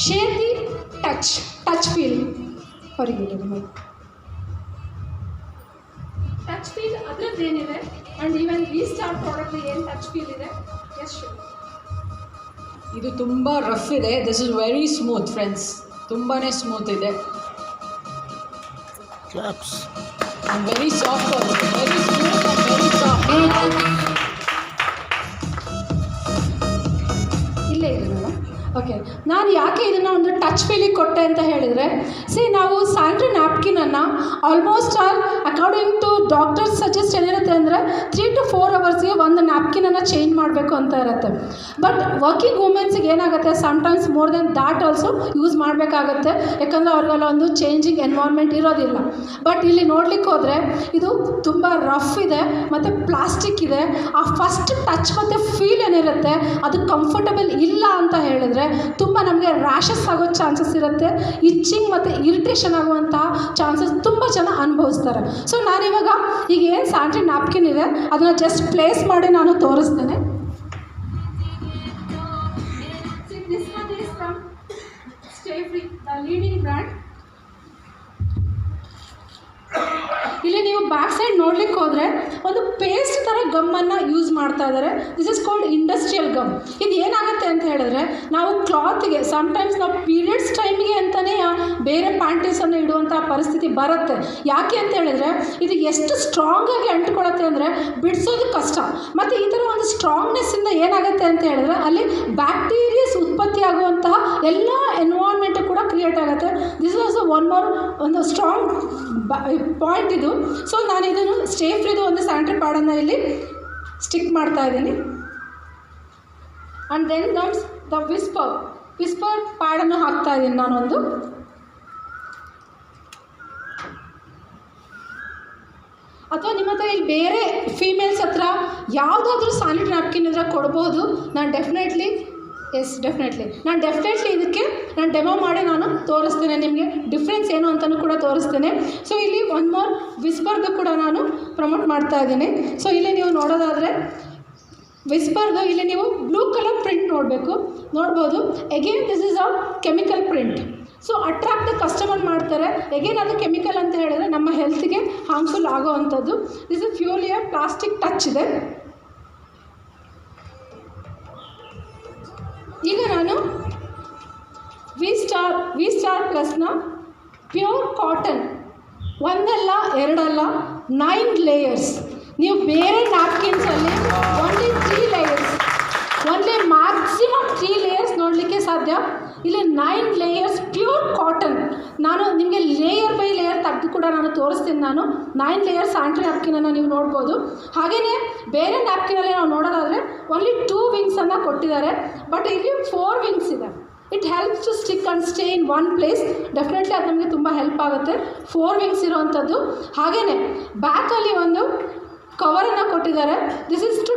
[SPEAKER 1] share the touch feel ಹೊರಗೆ ಟಚ್ ಫೀಲ್ ಅದರದ್ದು ಏನಿದೆ. And even V star product ಏನು ಟಚ್ ಫೀಲ್ ಇದೆ. Yes sure.
[SPEAKER 2] ಇದು ತುಂಬ ರಫ್ ಇದೆ. This is very smooth friends, ತುಂಬಾ ಸ್ಮೂತ್ ಇದೆ. Claps and very soft, very smooth and very soft.
[SPEAKER 1] ಇಲ್ಲೇ ಇದೆ ಮೇಡಮ್. ಓಕೆ, ನಾನು ಯಾಕೆ ಇದನ್ನು ಒಂದು ಟಚ್ ಫೀಲಿಗೆ ಕೊಟ್ಟೆ ಅಂತ ಹೇಳಿದರೆ, ನಾವು ಸ್ಯಾನಿಟರಿ ನ್ಯಾಪ್ಕಿನನ್ನು almost according to doctors suggest ಏನಿರುತ್ತೆ ಅಂದರೆ 3 to 4 ಅವರ್ಸ್ಗೆ ಒಂದು ನ್ಯಾಪ್ಕಿನನ್ನು ಚೇಂಜ್ ಮಾಡಬೇಕು ಅಂತ ಇರುತ್ತೆ. ಬಟ್ ವರ್ಕಿಂಗ್ ವುಮೆನ್ಸ್ಗೆ ಏನಾಗುತ್ತೆ, sometimes more than that also use ಮಾಡಬೇಕಾಗತ್ತೆ. ಯಾಕಂದರೆ ಅವ್ರಿಗೆಲ್ಲ ಒಂದು ಚೇಂಜಿಂಗ್ ಎನ್ವೈರ್ಮೆಂಟ್ ಇರೋದಿಲ್ಲ. ಬಟ್ ಇಲ್ಲಿ ನೋಡ್ಲಿಕ್ಕೆ ಹೋದರೆ ಇದು ತುಂಬ ರಫ್ ಇದೆ ಮತ್ತು ಪ್ಲಾಸ್ಟಿಕ್ ಇದೆ. ಆ ಫಸ್ಟ್ ಟಚ್ ಮತ್ತು ಫೀಲ್ ಏನಿರುತ್ತೆ ಅದು ಕಂಫರ್ಟಬಲ್ ಇಲ್ಲ ಅಂತ ಹೇಳಿದರೆ ತುಂಬ ನಮಗೆ ರ್ಯಾಷಸ್ ಆಗೋ ಚಾನ್ಸಸ್ ಇರುತ್ತೆ. ಇಚ್ಚಿಂಗ್ ಮತ್ತು ಇರಿಟೇಷನ್ ಆಗುವಂತಹ ಚಾನ್ಸಸ್ ತುಂಬ ಜನ ಅನುಭವಿಸ್ತಾರೆ. ಸೊ ನಾನಿವಾಗ ಈಗ ಏನು ಸ್ಯಾನಿಟರಿ ನ್ಯಾಪ್ಕಿನ್ ಇದೆ ಅದನ್ನು ಜಸ್ಟ್ ಪ್ಲೇಸ್ ಮಾಡಿ ನಾನು ತೋರಿಸ್ತೇನೆ. Leading brand. ಇಲ್ಲಿ ನೀವು ಬ್ಯಾಕ್ ಸೈಡ್ ನೋಡ್ಲಿಕ್ಕೆ ಹೋದರೆ ಒಂದು ಪೇಸ್ಟ್ ಥರ ಗಮ್ಮನ್ನು ಯೂಸ್ ಮಾಡ್ತಾ ಇದ್ದಾರೆ. This is called industrial gum. ಇದು ಏನಾಗುತ್ತೆ ಅಂತ ಹೇಳಿದ್ರೆ, ನಾವು ಕ್ಲಾತ್ಗೆ ಸಮ್ಟೈಮ್ಸ್ ನಾವು ಪೀರಿಯಡ್ಸ್ ಟೈಮಿಗೆ ಅಂತಲೇ ಬೇರೆ ಪ್ಯಾಂಟೀಸನ್ನು ಇಡುವಂಥ ಪರಿಸ್ಥಿತಿ ಬರುತ್ತೆ. ಯಾಕೆ ಅಂತ ಹೇಳಿದ್ರೆ ಇದು ಎಷ್ಟು ಸ್ಟ್ರಾಂಗಾಗಿ ಅಂಟ್ಕೊಳ್ಳುತ್ತೆ ಅಂದರೆ ಬಿಡಿಸೋದು ಕಷ್ಟ. ಮತ್ತು ಈ ಥರ ಒಂದು ಸ್ಟ್ರಾಂಗ್ನೆಸ್ಸಿಂದ ಏನಾಗುತ್ತೆ ಅಂತ ಹೇಳಿದ್ರೆ ಅಲ್ಲಿ ಬ್ಯಾಕ್ಟೀರಿಯಾಸ್ ಉತ್ಪತ್ತಿ ಆಗುವಂತಹ ಎಲ್ಲ ಎನ್ವೈರ್ಮೆಂಟು ಕೂಡ ಕ್ರಿಯೇಟ್ ಆಗುತ್ತೆ. ದಿಸ್ ಇಸ್ ಆಲ್ಸೋ ಒಂದು ಸ್ಟ್ರಾಂಗ್ ಪಾಯಿಂಟ್ ಇದು. ಸೊ ನಾನು ಇದನ್ನು ಸ್ಟೇಫ್ರಿದು ಒಂದು ಸ್ಯಾನಿಟರಿ ಪ್ಯಾಡನ್ನು ಇಲ್ಲಿ ಸ್ಟಿಕ್ ಮಾಡ್ತಾ ಇದ್ದೀನಿ. And then comes the Whisper ಪ್ಯಾಡನ್ನು ಹಾಕ್ತಾ ಇದ್ದೀನಿ ನಾನೊಂದು. ಅಥವಾ ನಿಮ್ಮ ಹತ್ರ ಇಲ್ಲಿ ಬೇರೆ ಫೀಮೇಲ್ಸ್ ಹತ್ರ ಯಾವುದಾದ್ರೂ ಸ್ಯಾನಿಟರಿ ನ್ಯಾಪ್ಕಿನ್ ಇದ್ರೆ ಕೊಡ್ಬೋದು. ನಾನು ಡೆಫಿನೆಟ್ಲಿ ಇದಕ್ಕೆ ನಾನು ಡೆಮೋ ಮಾಡಿ ನಾನು ತೋರಿಸ್ತೇನೆ ನಿಮಗೆ, ಡಿಫ್ರೆನ್ಸ್ ಏನು ಅಂತಲೂ ಕೂಡ ತೋರಿಸ್ತೇನೆ. ಸೊ ಇಲ್ಲಿ ಒನ್ ಮೋರ್ ವಿಸ್ಪರ್ದು ಕೂಡ ನಾನು ಪ್ರಮೋಟ್ ಮಾಡ್ತಾ ಇದ್ದೀನಿ. ಸೊ ಇಲ್ಲಿ ನೀವು ನೋಡೋದಾದರೆ ವಿಸ್ಪರ್ದು ಇಲ್ಲಿ ನೀವು ಬ್ಲೂ ಕಲರ್ ಪ್ರಿಂಟ್ ನೋಡ್ಬೋದು. Again this is a chemical print. So attract the customer ಮಾಡ್ತಾರೆ. ಎಗೇನ್ ಅದು ಕೆಮಿಕಲ್ ಅಂತ ಹೇಳಿದ್ರೆ ನಮ್ಮ ಹೆಲ್ತ್ಗೆ ಹಾರ್ಮ್ಫುಲ್ ಆಗೋ ಅಂಥದ್ದು. This is purely a plastic touch ಇದೆ. ಈಗ ನಾನು V star star plus pure cotton ಒಂದಲ್ಲ ಎರಡಲ್ಲ 9 ಲೇಯರ್ಸ್. ನೀವು ಬೇರೆ ನ್ಯಾಪ್ಕಿನ್ಸಲ್ಲಿ only 3 layers, only maximum 3 layers ನೋಡಲಿಕ್ಕೆ ಸಾಧ್ಯ. ಇಲ್ಲಿ 9 ಲೇಯರ್ಸ್ ಪ್ಯೂರ್ ಕಾಟನ್. ನಾನು ನಿಮಗೆ ಲೇಯರ್ ಬೈ ಲೇಯರ್ ತೆಗೆದು ಕೂಡ ನಾನು ತೋರಿಸ್ತೀನಿ. ನಾನು 9 ಲೇಯರ್ಸ್ ಸ್ಯಾನಿಟರಿ ನ್ಯಾಪ್ಕಿನನ್ನು ನೀವು ನೋಡ್ಬೋದು. ಹಾಗೆಯೇ ಬೇರೆ ನ್ಯಾಪ್ಕಿನಲ್ಲಿ ನಾವು ನೋಡೋದಾದರೆ ಓನ್ಲಿ 2 ವಿಂಗ್ಸನ್ನು ಕೊಟ್ಟಿದ್ದಾರೆ, ಬಟ್ ಇಲ್ಲಿ 4 ವಿಂಗ್ಸ್ ಇದೆ. It helps to stick and stay in one place. Definitely ಅದು ನಮಗೆ ತುಂಬ ಹೆಲ್ಪ್ ಆಗುತ್ತೆ. 4 ವಿಂಗ್ಸ್ ಇರೋವಂಥದ್ದು. ಹಾಗೆಯೇ ಬ್ಯಾಕಲ್ಲಿ ಒಂದು ಕವರನ್ನು ಕೊಟ್ಟಿದ್ದಾರೆ. ದಿಸ್ ಇಸ್ ಟು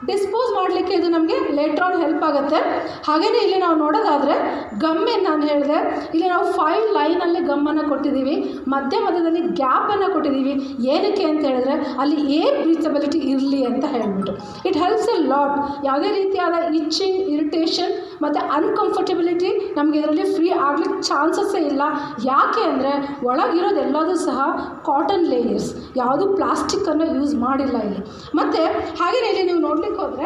[SPEAKER 1] ಡಿಸ್ಪೋಸ್ ಮಾಡಲಿಕ್ಕೆ ಇದು ನಮಗೆ ಲೇಟ್ರ್ ಆನ್ ಹೆಲ್ಪ್ ಆಗುತ್ತೆ. ಹಾಗೆಯೇ ಇಲ್ಲಿ ನಾವು ನೋಡೋದಾದರೆ ಗಮ್ಮೇನು ನಾನು ಹೇಳಿದೆ, ಇಲ್ಲಿ ನಾವು 5 ಲೈನಲ್ಲಿ ಗಮ್ಮನ್ನು ಕೊಟ್ಟಿದ್ದೀವಿ, ಮಧ್ಯದಲ್ಲಿ ಗ್ಯಾಪನ್ನು ಕೊಟ್ಟಿದ್ದೀವಿ. ಏನಕ್ಕೆ ಅಂತ ಹೇಳಿದ್ರೆ ಅಲ್ಲಿ ಏರ್ ಬ್ರೀಚಬಿಲಿಟಿ ಇರಲಿ ಅಂತ ಹೇಳಿಬಿಟ್ಟು. It helps A lot. ಯಾವುದೇ ರೀತಿಯಾದ ಇಚ್ಚಿಂಗ್, ಇರಿಟೇಷನ್ ಮತ್ತು ಅನ್ಕಂಫರ್ಟಬಿಲಿಟಿ ನಮಗೆ ಇದರಲ್ಲಿ ಫ್ರೀ ಆಗಲಿಕ್ಕೆ ಚಾನ್ಸಸ್ಸೇ ಇಲ್ಲ. ಯಾಕೆ ಅಂದರೆ ಒಳಗಿರೋದೆಲ್ಲದೂ ಸಹ ಕಾಟನ್ ಲೇಯರ್ಸ್, ಯಾವುದು ಪ್ಲಾಸ್ಟಿಕ್ಕನ್ನು ಯೂಸ್ ಮಾಡಿಲ್ಲ ಇಲ್ಲಿ. ಮತ್ತು ಹಾಗೆಯೇ ಇಲ್ಲಿ ನೀವು ನೋಡಲಿಕ್ಕೆ ಹೋದರೆ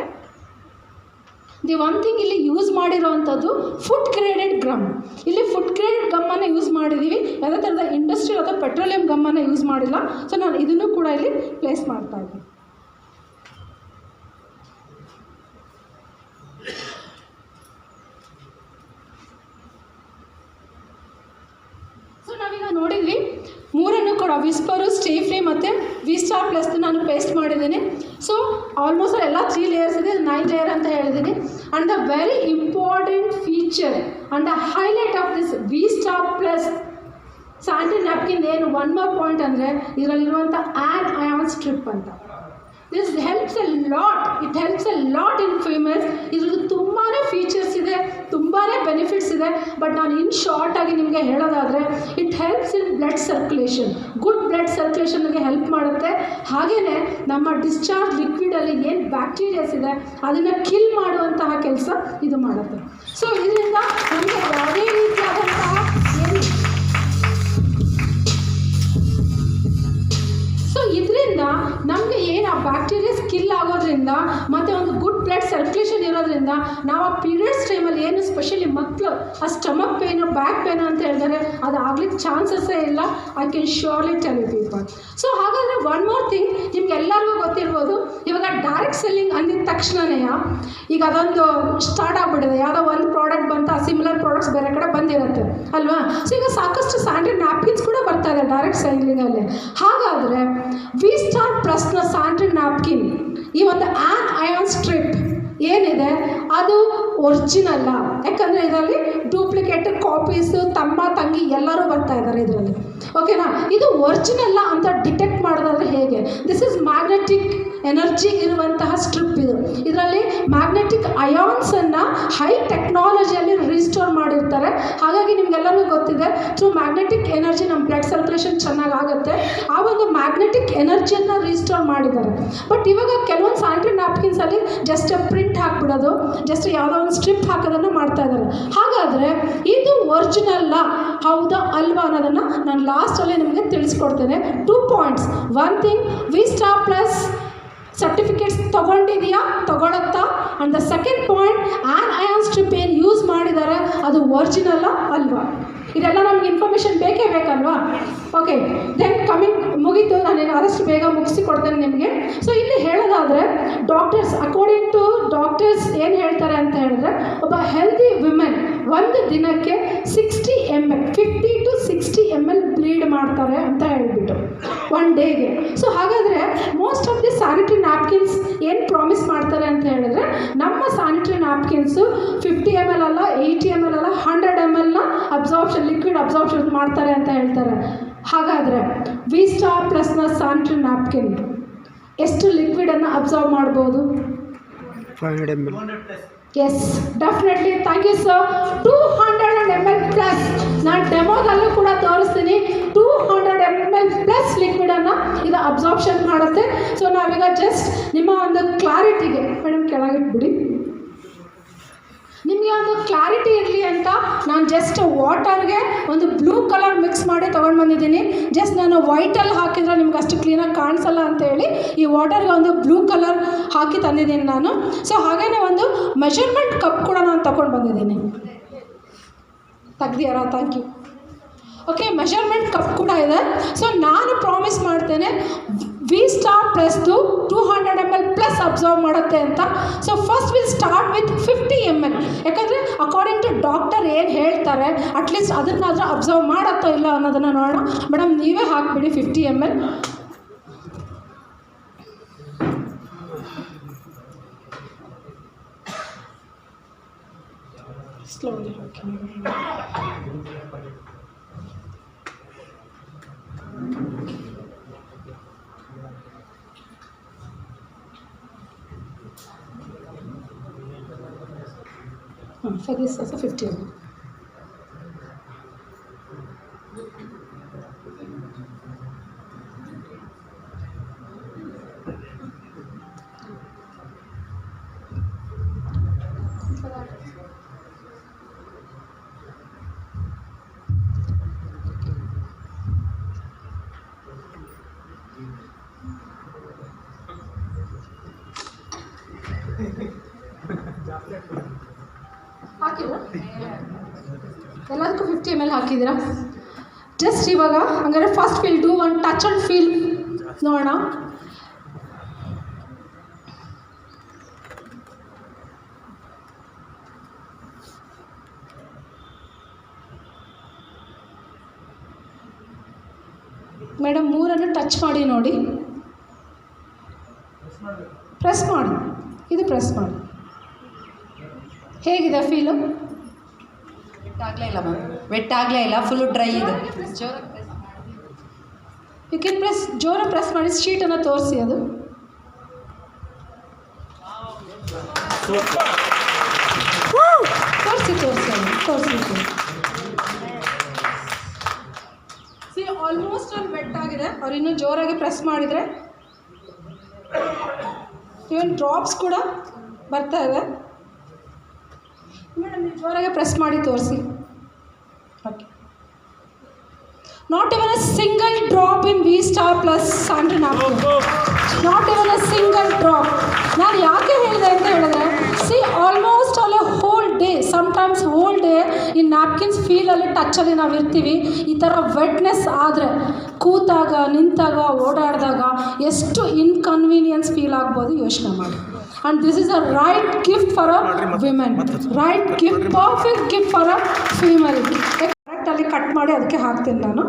[SPEAKER 1] ದಿ ಒನ್ ಥಿಂಗ್ ಇಲ್ಲಿ ಯೂಸ್ ಮಾಡಿರೋವಂಥದ್ದು ಫುಡ್ ಗ್ರೇಡೆಡ್ ಗಮ್. ಇಲ್ಲಿ ಫುಡ್ ಗ್ರೇಡೆಡ್ ಗಮ್ಮನ್ನು ಯೂಸ್ ಮಾಡಿದ್ದೀವಿ. ಯಾವುದೇ ಥರದ ಇಂಡಸ್ಟ್ರಿಯಲ್ ಅಥವಾ ಪೆಟ್ರೋಲಿಯಂ ಗಮ್ಮನ್ನು ಯೂಸ್ ಮಾಡಿಲ್ಲ. ಸೊ ನಾನು ಇದನ್ನು ಕೂಡ ಇಲ್ಲಿ ಪ್ಲೇಸ್ ಮಾಡ್ತಾ ಇದ್ದೀನಿ. ಸೊ ನಾವೀಗ ನೋಡಿದ್ವಿ ಮೂರನ್ನು ಕೂಡ ವಿಸ್ಪರು, ಸ್ಟೇ ಫ್ರೀ ಮತ್ತು ವಿ ಸ್ಟಾರ್ ಪ್ಲಸ್ ನಾನು ಪೇಸ್ಟ್ ಮಾಡಿದ್ದೀನಿ. ಸೊ ಆಲ್ಮೋಸ್ಟ್ ಎಲ್ಲ 3 ಲೇಯರ್ಸ್ ಇದೆ, 9 ಲೇಯರ್ ಅಂತ ಹೇಳಿದ್ದೀನಿ. And the very important feature and the highlight of this we star plus sanitary napkin ಏನು ಒನ್ ಮೋರ್ ಪಾಯಿಂಟ್ ಅಂದರೆ ಇದರಲ್ಲಿರುವಂಥ ಆ್ಯನ್ ಅಯಾನ್ ಸ್ಟ್ರಿಪ್ ಅಂತ. This helps A lot. It helps A lot in females. ಇದ್ರದ್ದು ತುಂಬಾ features ಇದೆ, ತುಂಬಾ benefits ಇದೆ. But ನಾನು ಇನ್ ಶಾರ್ಟಾಗಿ ನಿಮಗೆ ಹೇಳೋದಾದರೆ it helps in blood circulation. Good blood ಸರ್ಕ್ಯುಲೇಷನ್ಗೆ ಹೆಲ್ಪ್ ಮಾಡುತ್ತೆ. ಹಾಗೆಯೇ ನಮ್ಮ ಡಿಸ್ಚಾರ್ಜ್ ಲಿಕ್ವಿಡಲ್ಲಿ ಏನು ಬ್ಯಾಕ್ಟೀರಿಯಾಸ್ ಇದೆ ಅದನ್ನು ಕಿಲ್ ಮಾಡುವಂತಹ ಕೆಲಸ ಇದು ಮಾಡುತ್ತೆ. ಸೊ ಇದರಿಂದ ನಮಗೆ ಯಾವುದೇ ರೀತಿಯಾದಂತಹ ಇದರಿಂದ ನಮಗೆ ಏನು ಆ ಬ್ಯಾಕ್ಟೀರಿಯಾಸ್ ಕಿಲ್ ಆಗೋದ್ರಿಂದ ಮತ್ತು ಒಂದು ಗುಡ್ ಬ್ಲಡ್ ಸರ್ಕ್ಯುಲೇಷನ್ ಇರೋದ್ರಿಂದ ನಾವು ಆ ಪೀರಿಯಡ್ಸ್ ಟೈಮಲ್ಲಿ ಏನು ಸ್ಪೆಷಲಿ ಮಕ್ಕಳು ಆ ಸ್ಟಮಕ್ ಪೇನು, ಬ್ಯಾಕ್ ಪೇನು ಅಂತ ಹೇಳಿದರೆ ಅದು ಆಗ್ಲಿಕ್ಕೆ ಚಾನ್ಸಸ್ಸೇ ಇಲ್ಲ. I can surely tell you people. So ಹಾಗಾದರೆ ಒನ್ ಮೋರ್ ಥಿಂಗ್ ನಿಮ್ಗೆಲ್ಲರಿಗೂ ಗೊತ್ತಿರ್ಬೋದು, ಇವಾಗ ಡೈರೆಕ್ಟ್ ಸೆಲ್ಲಿಂಗ್ ಅಂದಿದ ತಕ್ಷಣವೇ ಈಗ ಅದೊಂದು ಸ್ಟಾರ್ಟ್ ಆಗಿಬಿಟ್ಟಿದೆ. ಯಾವುದೋ ಒಂದು ಪ್ರಾಡಕ್ಟ್ ಬಂತ ಆ ಸಿಮಿಲರ್ ಪ್ರಾಡಕ್ಟ್ಸ್ ಬೇರೆ ಕಡೆ ಬಂದಿರುತ್ತೆ ಅಲ್ವಾ. ಸೊ ಈಗ ಸಾಕಷ್ಟು ಸ್ಯಾನಿಟರಿ ನ್ಯಾಪ್ಕಿನ್ಸ್ ಕೂಡ ಬರ್ತಾ ಇದೆ ಡೈರೆಕ್ಟ್ ಸೆಲ್ಲಿಂಗಲ್ಲಿ. ಹಾಗಾದರೆ ವಿ ಸ್ಟಾರ್ ಪ್ಲಸ್ನ ಸ್ಯಾನಿಟರಿ ನ್ಯಾಪ್ಕಿನ್ ಈ ಒಂದು ಆ್ಯನ್ ಅಯಾನ್ ಸ್ಟ್ರಿಪ್ ಏನಿದೆ ಅದು ಒರಿಜಿನಲ್ಲ. ಯಾಕಂದರೆ ಇದರಲ್ಲಿ ಡೂಪ್ಲಿಕೇಟ್ ಕಾಪೀಸು, ತಮ್ಮ ತಂಗಿ ಎಲ್ಲರೂ ಬರ್ತಾ ಇದ್ದಾರೆ ಇದರಲ್ಲಿ. ಓಕೆನಾ. ಇದು ಒರಿಜಿನಲ್ಲ ಅಂತ ಡಿಟೆಕ್ಟ್ ಮಾಡೋದಾದರೆ ಹೇಗೆ? ದಿಸ್ ಇಸ್ ಮ್ಯಾಗ್ನೆಟಿಕ್ ಎನರ್ಜಿ ಇರುವಂತಹ ಸ್ಟ್ರಿಪ್ ಇದು. ಇದರಲ್ಲಿ ಮ್ಯಾಗ್ನೆಟಿಕ್ ಅಯಾನ್ಸನ್ನು ಹೈ ಟೆಕ್ನಾಲಜಿಯಲ್ಲಿ ರೀಸ್ಟೋರ್ ಮಾಡಿರ್ತಾರೆ. ಹಾಗಾಗಿ ನಿಮಗೆಲ್ಲರಿಗೂ ಗೊತ್ತಿದೆ ಥ್ರೂ ಮ್ಯಾಗ್ನೆಟಿಕ್ ಎನರ್ಜಿ ನಮ್ಮ ಬ್ಲಡ್ ಸರ್ಕ್ಯುಲೇಷನ್ ಚೆನ್ನಾಗಿ ಆಗುತ್ತೆ. ಆ ಒಂದು ಮ್ಯಾಗ್ನೆಟಿಕ್ ಎನರ್ಜಿಯನ್ನು ರೀಸ್ಟೋರ್ ಮಾಡಿದ್ದಾರೆ. ಬಟ್ ಇವಾಗ ಕೆಲವೊಂದು ಸ್ಯಾನಿಟರಿ ನ್ಯಾಪ್ಕಿನ್ಸಲ್ಲಿ ಜಸ್ಟ್ ಪ್ರಿಂಟ್ ಹಾಕ್ಬಿಡೋದು, ಜಸ್ಟ್ ಯಾವುದೋ ಒಂದು ಸ್ಟ್ರಿಪ್ ಹಾಕೋದನ್ನು ಮಾಡ್ತಾ ಇದ್ದಾರೆ. ಹಾಗಾದರೆ ಇದು ಒರಿಜಿನಲ್ಲ ಹೌದಾ ಅಲ್ವಾ ಅನ್ನೋದನ್ನು ನಾನು ಲಾಸ್ಟಲ್ಲಿ ನಿಮಗೆ ತಿಳಿಸ್ಕೊಡ್ತೇನೆ. 2 points. One thing, V star plus certificates ತೊಗೊಂಡಿದೆಯಾ, ತೊಗೊಳತ್ತಾ? And the second point, an ion strip ಏನು ಯೂಸ್ ಮಾಡಿದ್ದಾರೆ ಅದು ಒರಿಜಿನಲ್ಲ ಅಲ್ವಾ? ಇದೆಲ್ಲ ನಮ್ಗೆ ಇನ್ಫಾರ್ಮೇಷನ್ ಬೇಕೇ ಬೇಕಲ್ವಾ? ಓಕೆ, ದೆನ್ ಕಮಿಂಗ್ ಮುಗೀತು. ನಾನೇನು ಆದಷ್ಟು ಬೇಗ ಮುಗಿಸಿ ಕೊಡ್ತೇನೆ ನಿಮಗೆ. ಸೊ ಇಲ್ಲಿ ಹೇಳೋದಾದರೆ ಡಾಕ್ಟರ್ಸ್, ಅಕಾರ್ಡಿಂಗ್ ಟು ಡಾಕ್ಟರ್ಸ್ ಏನು ಹೇಳ್ತಾರೆ ಅಂತ ಹೇಳಿದ್ರೆ, ಒಬ್ಬ ಹೆಲ್ದಿ ವಿಮೆನ್ ಒಂದು ದಿನಕ್ಕೆ 60 ml 50 to 60 ml ಬ್ಲೀಡ್ ಮಾಡ್ತಾರೆ ಅಂತ ಹೇಳ್ಬಿಟ್ಟು ಒನ್ ಡೇಗೆ. ಸೊ ಹಾಗಾದರೆ most of the sanitary napkins ಏನು ಪ್ರಾಮಿಸ್ ಮಾಡ್ತಾರೆ ಅಂತ ಹೇಳಿದ್ರೆ, ನಮ್ಮ ಸ್ಯಾನಿಟರಿ ನ್ಯಾಪ್ಕಿನ್ಸು 50 ml ಅಲ್ಲ, 80 ml ಅಲ್ಲ, 100 ml ಅಬ್ಸಾರ್ಪ್ಷನ್, ಲಿಕ್ವಿಡ್ ಅಬ್ಸಾರ್ಪ್ಷನ್ ಮಾಡ್ತಾರೆ ಅಂತ ಹೇಳ್ತಾರೆ. ಹಾಗಾದರೆ ವಿ ಸ್ಟಾರ್ ಪ್ಲಸ್ನ ಸ್ಯಾನಿಟರಿ ನ್ಯಾಪ್ಕಿನ್ ಎಷ್ಟು ಲಿಕ್ವಿಡನ್ನು ಅಬ್ಸಾರ್ಬ್ ಮಾಡ್ಬೋದು?
[SPEAKER 3] 500 ml.
[SPEAKER 1] Yes, definitely. Thank you sir. 200 ml plus. ನಾನು ಡೆಮೋದಲ್ಲೂ ಕೂಡ ತೋರಿಸ್ತೀನಿ. 200 ml ಪ್ಲಸ್ ಲಿಕ್ವಿಡನ್ನು ಇದು ಅಬ್ಸಾರ್ಪ್ಷನ್ ಮಾಡುತ್ತೆ. ಸೊ ನಾವೀಗ ಜಸ್ಟ್ ನಿಮ್ಮ ಒಂದು ಕ್ಲಾರಿಟಿಗೆ, ಮೇಡಮ್ ಕೆಳಗಿಟ್ಬಿಡಿ, ನಿಮಗೆ ಒಂದು ಕ್ಲಾರಿಟಿ ಇರಲಿ ಅಂತ ನಾನು ಜಸ್ಟ್ ವಾಟರ್ಗೆ ಒಂದು ಬ್ಲೂ ಕಲರ್ ಮಿಕ್ಸ್ ಮಾಡಿ ತೊಗೊಂಡು ಬಂದಿದ್ದೀನಿ. ಜಸ್ಟ್ ನಾನು ವೈಟಲ್ಲಿ ಹಾಕಿದರೆ ನಿಮ್ಗೆ ಅಷ್ಟು ಕ್ಲೀನಾಗಿ ಕಾಣಿಸಲ್ಲ ಅಂತೇಳಿ ಈ ವಾಟರ್ಗೆ ಒಂದು ಬ್ಲೂ ಕಲರ್ ಹಾಕಿ ತಂದಿದ್ದೀನಿ ನಾನು. ಸೊ ಹಾಗೆಯೇ ಒಂದು ಮೆಷರ್ಮೆಂಟ್ ಕಪ್ ಕೂಡ ನಾನು ತೊಗೊಂಡು ಬಂದಿದ್ದೀನಿ. ತೆಗ್ದಿಯಾರಾ? Thank you. Okay, measurement cup ಕೂಡ ಇದೆ. ಸೊ ನಾನು ಪ್ರಾಮಿಸ್ ಮಾಡ್ತೇನೆ ವಿ ಸ್ಟಾರ್ ಪ್ಲಸ್ದು 200 ml ಪ್ಲಸ್ ಅಬ್ಸರ್ವ್ ಮಾಡುತ್ತೆ ಅಂತ. So first will start with 50 ml. ಯಾಕಂದರೆ ಅಕಾರ್ಡಿಂಗ್ ಟು ಡಾಕ್ಟರ್ ಏನು ಹೇಳ್ತಾರೆ ಅಟ್ಲೀಸ್ಟ್ ಅದನ್ನಾದರೂ ಅಬ್ಸರ್ವ್ ಮಾಡತ್ತೋ ಇಲ್ಲ ಅನ್ನೋದನ್ನು ನೋಡೋಣ. ಮೇಡಮ್ ನೀವೇ ಹಾಕಿಬಿಡಿ 50 ml. Slowly hockey. For this also 50 ml. ಹಾಕಿಲ್ಲ ಎಲ್ಲದಕ್ಕೂ 50 ml ಹಾಕಿದ್ದೀರಾ? ಜಸ್ಟ್ ಇವಾಗ ಹಂಗಾರೆ first will do one touch and feel ನೋಡೋಣ. ಮೇಡಮ್ 3 ಟಚ್ ಮಾಡಿ ನೋಡಿ, ಪ್ರೆಸ್ ಮಾಡಿ, ಇದು ಪ್ರೆಸ್ ಮಾಡಿ. ಹೇಗಿದೆ ಫೀಲು?
[SPEAKER 2] ವೆಟ್ಟಾಗಲೇ ಇಲ್ಲ ಮ್ಯಾಮ್, ವೆಟ್ಟಾಗಲೇ ಇಲ್ಲ, ಫುಲ್ಲು ಡ್ರೈ ಇದೆ.
[SPEAKER 1] ಯು ಕ್ಯಾನ್ ಪ್ರೆಸ್, ಜೋರ ಪ್ರೆಸ್ ಮಾಡಿ ಶೀಟನ್ನು ತೋರಿಸಿ. ಅದು ತೋರಿಸಿ ಸಿ ಆಲ್ಮೋಸ್ಟ್ ಅಲ್ಲಿ ವೆಟ್ ಆಗಿದೆ. ಅವ್ರು ಇನ್ನೂ ಜೋರಾಗಿ ಪ್ರೆಸ್ ಮಾಡಿದರೆ ಇವನ್ ಡ್ರಾಪ್ಸ್ ಕೂಡ ಬರ್ತಾ ಇದೆ. ಮೇಡಮ್ ನೀವು ಜೋರಾಗಿ ಪ್ರೆಸ್ ಮಾಡಿ ತೋರಿಸಿ. Okay, not even a single drop in V star plus sanitary napkin, not even a single drop. ನಾನು ಯಾಕೆ ಹೇಳಿದೆ ಅಂತ ಹೇಳಿದ್ರೆ, see almost all a whole day, sometimes whole day ಈ ನ್ಯಾಪ್ಕಿನ್ಸ್ ಫೀಲಲ್ಲಿ ಟಚ್ಚಲ್ಲಿ ನಾವು ಇರ್ತೀವಿ. ಈ ಥರ ವೆಟ್ನೆಸ್ ಆದರೆ ಕೂತಾಗ, ನಿಂತಾಗ, ಓಡಾಡಿದಾಗ ಎಷ್ಟು ಇನ್ಕನ್ವೀನಿಯನ್ಸ್ ಫೀಲ್ ಆಗ್ಬೋದು ಯೋಚನೆ ಮಾಡಿ. And this is a right gift for a women, right gift, perfect gift for a female. ಕರೆಕ್ಟಲ್ಲಿ ಕಟ್ ಮಾಡಿ ಅದಕ್ಕೆ ಹಾಕ್ತೀನಿ ನಾನು.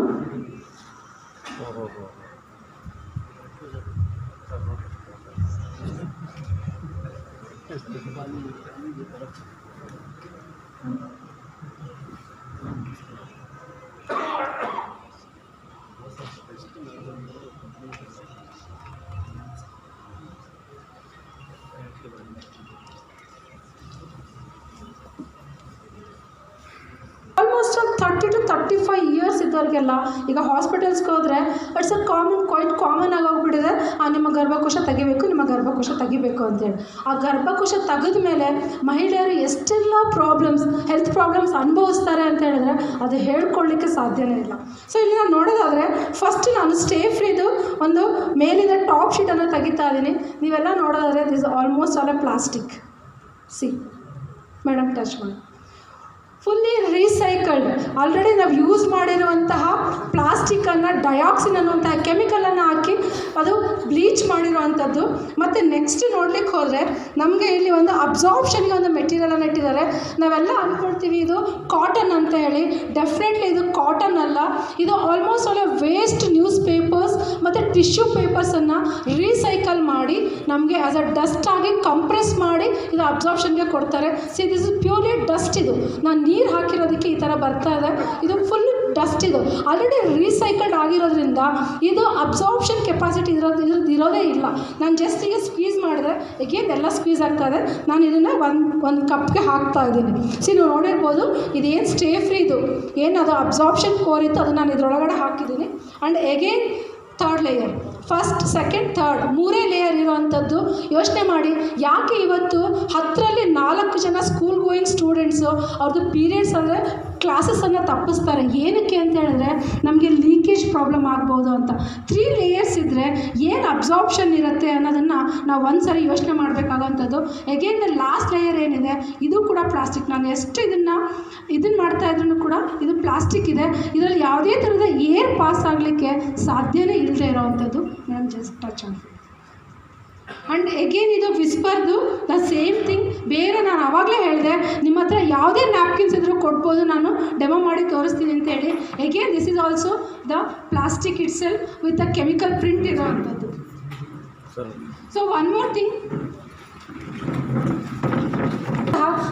[SPEAKER 1] ಆಲ್ಮೋಸ್ಟ್ 30 to 35 ಇಯರ್ಸ್ ಇದ್ದವ್ರಿಗೆಲ್ಲ ಈಗ ಹಾಸ್ಪಿಟಲ್ಸ್ಗೆ ಹೋದರೆ ಇಟ್ಸ್ ಕ್ವೈಟ್ ಕಾಮನ್ ಆಗಿ ಹೋಗ್ಬಿಟ್ಟಿದೆ. ನಿಮ್ಮ ಗರ್ಭಕೋಶ ತೆಗಿಬೇಕು, ನಿಮ್ಮ ಗರ್ಭಕೋಶ ತೆಗಿಬೇಕು ಅಂತೇಳಿ. ಆ ಗರ್ಭಕೋಶ ತೆಗೆದ ಮೇಲೆ ಮಹಿಳೆಯರು ಎಷ್ಟೆಲ್ಲ ಪ್ರಾಬ್ಲಮ್ಸ್, ಹೆಲ್ತ್ ಪ್ರಾಬ್ಲಮ್ಸ್ ಅನುಭವಿಸ್ತಾರೆ ಅಂತ ಹೇಳಿದ್ರೆ ಅದು ಹೇಳ್ಕೊಳ್ಳಿಕ್ಕೆ ಸಾಧ್ಯನೇ ಇಲ್ಲ. ಸೊ ಇಲ್ಲಿ ನಾನು ನೋಡೋದಾದರೆ ಫಸ್ಟ್ ನಾನು ಸ್ಟೇ ಫ್ರೀದು ಒಂದು ಮೇಲಿಂದ ಟಾಪ್ ಶೀಟನ್ನು ತೆಗಿತಾ ಇದ್ದೀನಿ. ನೀವೆಲ್ಲ ನೋಡೋದಾದರೆ this almost all A plastic. C madam touch ಮಾಡಿ, ಫುಲ್ಲಿ ರೀಸೈಕಲ್ಡ್. ಆಲ್ರೆಡಿ ನಾವು ಯೂಸ್ ಮಾಡಿರುವಂತಹ ಪ್ಲಾಸ್ಟಿಕ್ಕನ್ನು, ಡಯಾಕ್ಸಿನ್ ಅನ್ನುವಂತಹ ಕೆಮಿಕಲನ್ನು ಹಾಕಿ ಅದು ಬ್ಲೀಚ್ ಮಾಡಿರುವಂಥದ್ದು. ಮತ್ತು ನೆಕ್ಸ್ಟ್ ನೋಡ್ಲಿಕ್ಕೆ ಹೋದರೆ ನಮಗೆ ಇಲ್ಲಿ ಒಂದು ಅಬ್ಸಾರ್ಪ್ಷನ್ಗೆ ಒಂದು ಮೆಟೀರಿಯಲನ್ನು ಇಟ್ಟಿದ್ದಾರೆ. ನಾವೆಲ್ಲ ಅಂದ್ಕೊಳ್ತೀವಿ ಇದು ಕಾಟನ್ ಅಂತ ಹೇಳಿ. ಡೆಫಿನೆಟ್ಲಿ ಇದು ಕಾಟನ್ ಅಲ್ಲ. ಇದು almost all waste news papers ಮತ್ತು ಟಿಶ್ಯೂ ಪೇಪರ್ಸನ್ನು ರೀಸೈಕಲ್ ಮಾಡಿ ನಮಗೆ ಆ್ಯಸ್ ಅ ಡಸ್ಟ್ ಆಗಿ ಕಂಪ್ರೆಸ್ ಮಾಡಿ ಇದು ಅಬ್ಸಾರ್ಪ್ಷನ್ಗೆ ಕೊಡ್ತಾರೆ. See this is purely dust. ಇದು ನಾನು ನೀರು ಹಾಕಿರೋದಕ್ಕೆ ಈ ಥರ ಬರ್ತಾ ಇದೆ. ಇದು ಫುಲ್ ಡಸ್ಟ್. ಇದು ಆಲ್ರೆಡಿ ರೀಸೈಕಲ್ಡ್ ಆಗಿರೋದ್ರಿಂದ ಇದು ಅಬ್ಸಾರ್ಪ್ಷನ್ ಕೆಪಾಸಿಟಿ ಇರೋದೇ ಇಲ್ಲ. ನಾನು ಜಸ್ಟ್ ಈಗ ಸ್ಕ್ವೀಸ್ ಮಾಡಿದ್ರೆ ಎಗೇನ್ ಎಲ್ಲ ಸ್ಕ್ವೀಸ್ ಆಗ್ತಾ ಇದೆ. ನಾನು ಇದನ್ನು ಒಂದು ಕಪ್ಗೆ ಹಾಕ್ತಾ ಇದ್ದೀನಿ. ಸಿ ನೀವು ನೋಡಿರ್ಬೋದು ಇದೇನು ಸ್ಟೇ ಫ್ರೀ, ಇದು ಏನು ಅದು ಅಬ್ಸಾರ್ಪ್ಷನ್ ಕೋರ್ ಇತ್ತು ಅದು ನಾನು ಇದರೊಳಗಡೆ ಹಾಕಿದ್ದೀನಿ. And again third layer, first, second, third 3 layer ಇರೋ ಮಾಡಿರುವಂಥದ್ದು. ಯೋಚನೆ ಮಾಡಿ, ಯಾಕೆ ಇವತ್ತು 10ರಲ್ಲಿ 4 ಜನ ಸ್ಕೂಲ್ ಗೋಯಿಂಗ್ ಸ್ಟೂಡೆಂಟ್ಸು ಅವ್ರದ್ದು ಪೀರಿಯಡ್ಸ್ ಅಂದರೆ ಕ್ಲಾಸಸನ್ನು ತಪ್ಪಿಸ್ತಾರೆ. ಏನಕ್ಕೆ ಅಂತ ಹೇಳಿದ್ರೆ ನಮಗೆ ಲೀಕೇಜ್ ಪ್ರಾಬ್ಲಮ್ ಆಗ್ಬೋದು ಅಂತ. 3 ಲೇಯರ್ಸ್ ಇದ್ದರೆ ಏನು ಅಬ್ಸಾರ್ಪ್ಷನ್ ಇರುತ್ತೆ ಅನ್ನೋದನ್ನು ನಾವು ಒಂದು ಸರಿ ಯೋಚನೆ ಮಾಡಬೇಕಾಗೋಂಥದ್ದು. ಎಗೇನ್ ದ ಲಾಸ್ಟ್ ಲೇಯರ್ ಏನಿದೆ ಇದು ಕೂಡ ಪ್ಲಾಸ್ಟಿಕ್. ನಾನು ಎಷ್ಟು ಇದನ್ನು ಮಾಡ್ತಾ ಇದ್ರೂ ಕೂಡ ಇದು ಪ್ಲಾಸ್ಟಿಕ್ ಇದೆ. ಇದರಲ್ಲಿ ಯಾವುದೇ ಥರದ ಏರ್ ಪಾಸ್ ಆಗಲಿಕ್ಕೆ ಸಾಧ್ಯನೇ ಇಲ್ಲದೆ ಇರೋವಂಥದ್ದು. ನಾನು just touch on and again ಇದು ವಿಸ್ಪರ್ದು ದ ಸೇಮ್ ಥಿಂಗ್. ಬೇರೆ ನಾನು ಆವಾಗಲೇ ಹೇಳಿದೆ ನಿಮ್ಮ ಹತ್ರ ಯಾವುದೇ ನ್ಯಾಪ್ಕಿನ್ಸ್ ಇದ್ರೂ ಕೊಡ್ಬೋದು, ನಾನು ಡೆಮೋ ಮಾಡಿ ತೋರಿಸ್ತೀನಿ ಅಂತ ಹೇಳಿ. Again this is also the plastic itself with the chemical print ಇರೋವಂಥದ್ದು. So one more thing,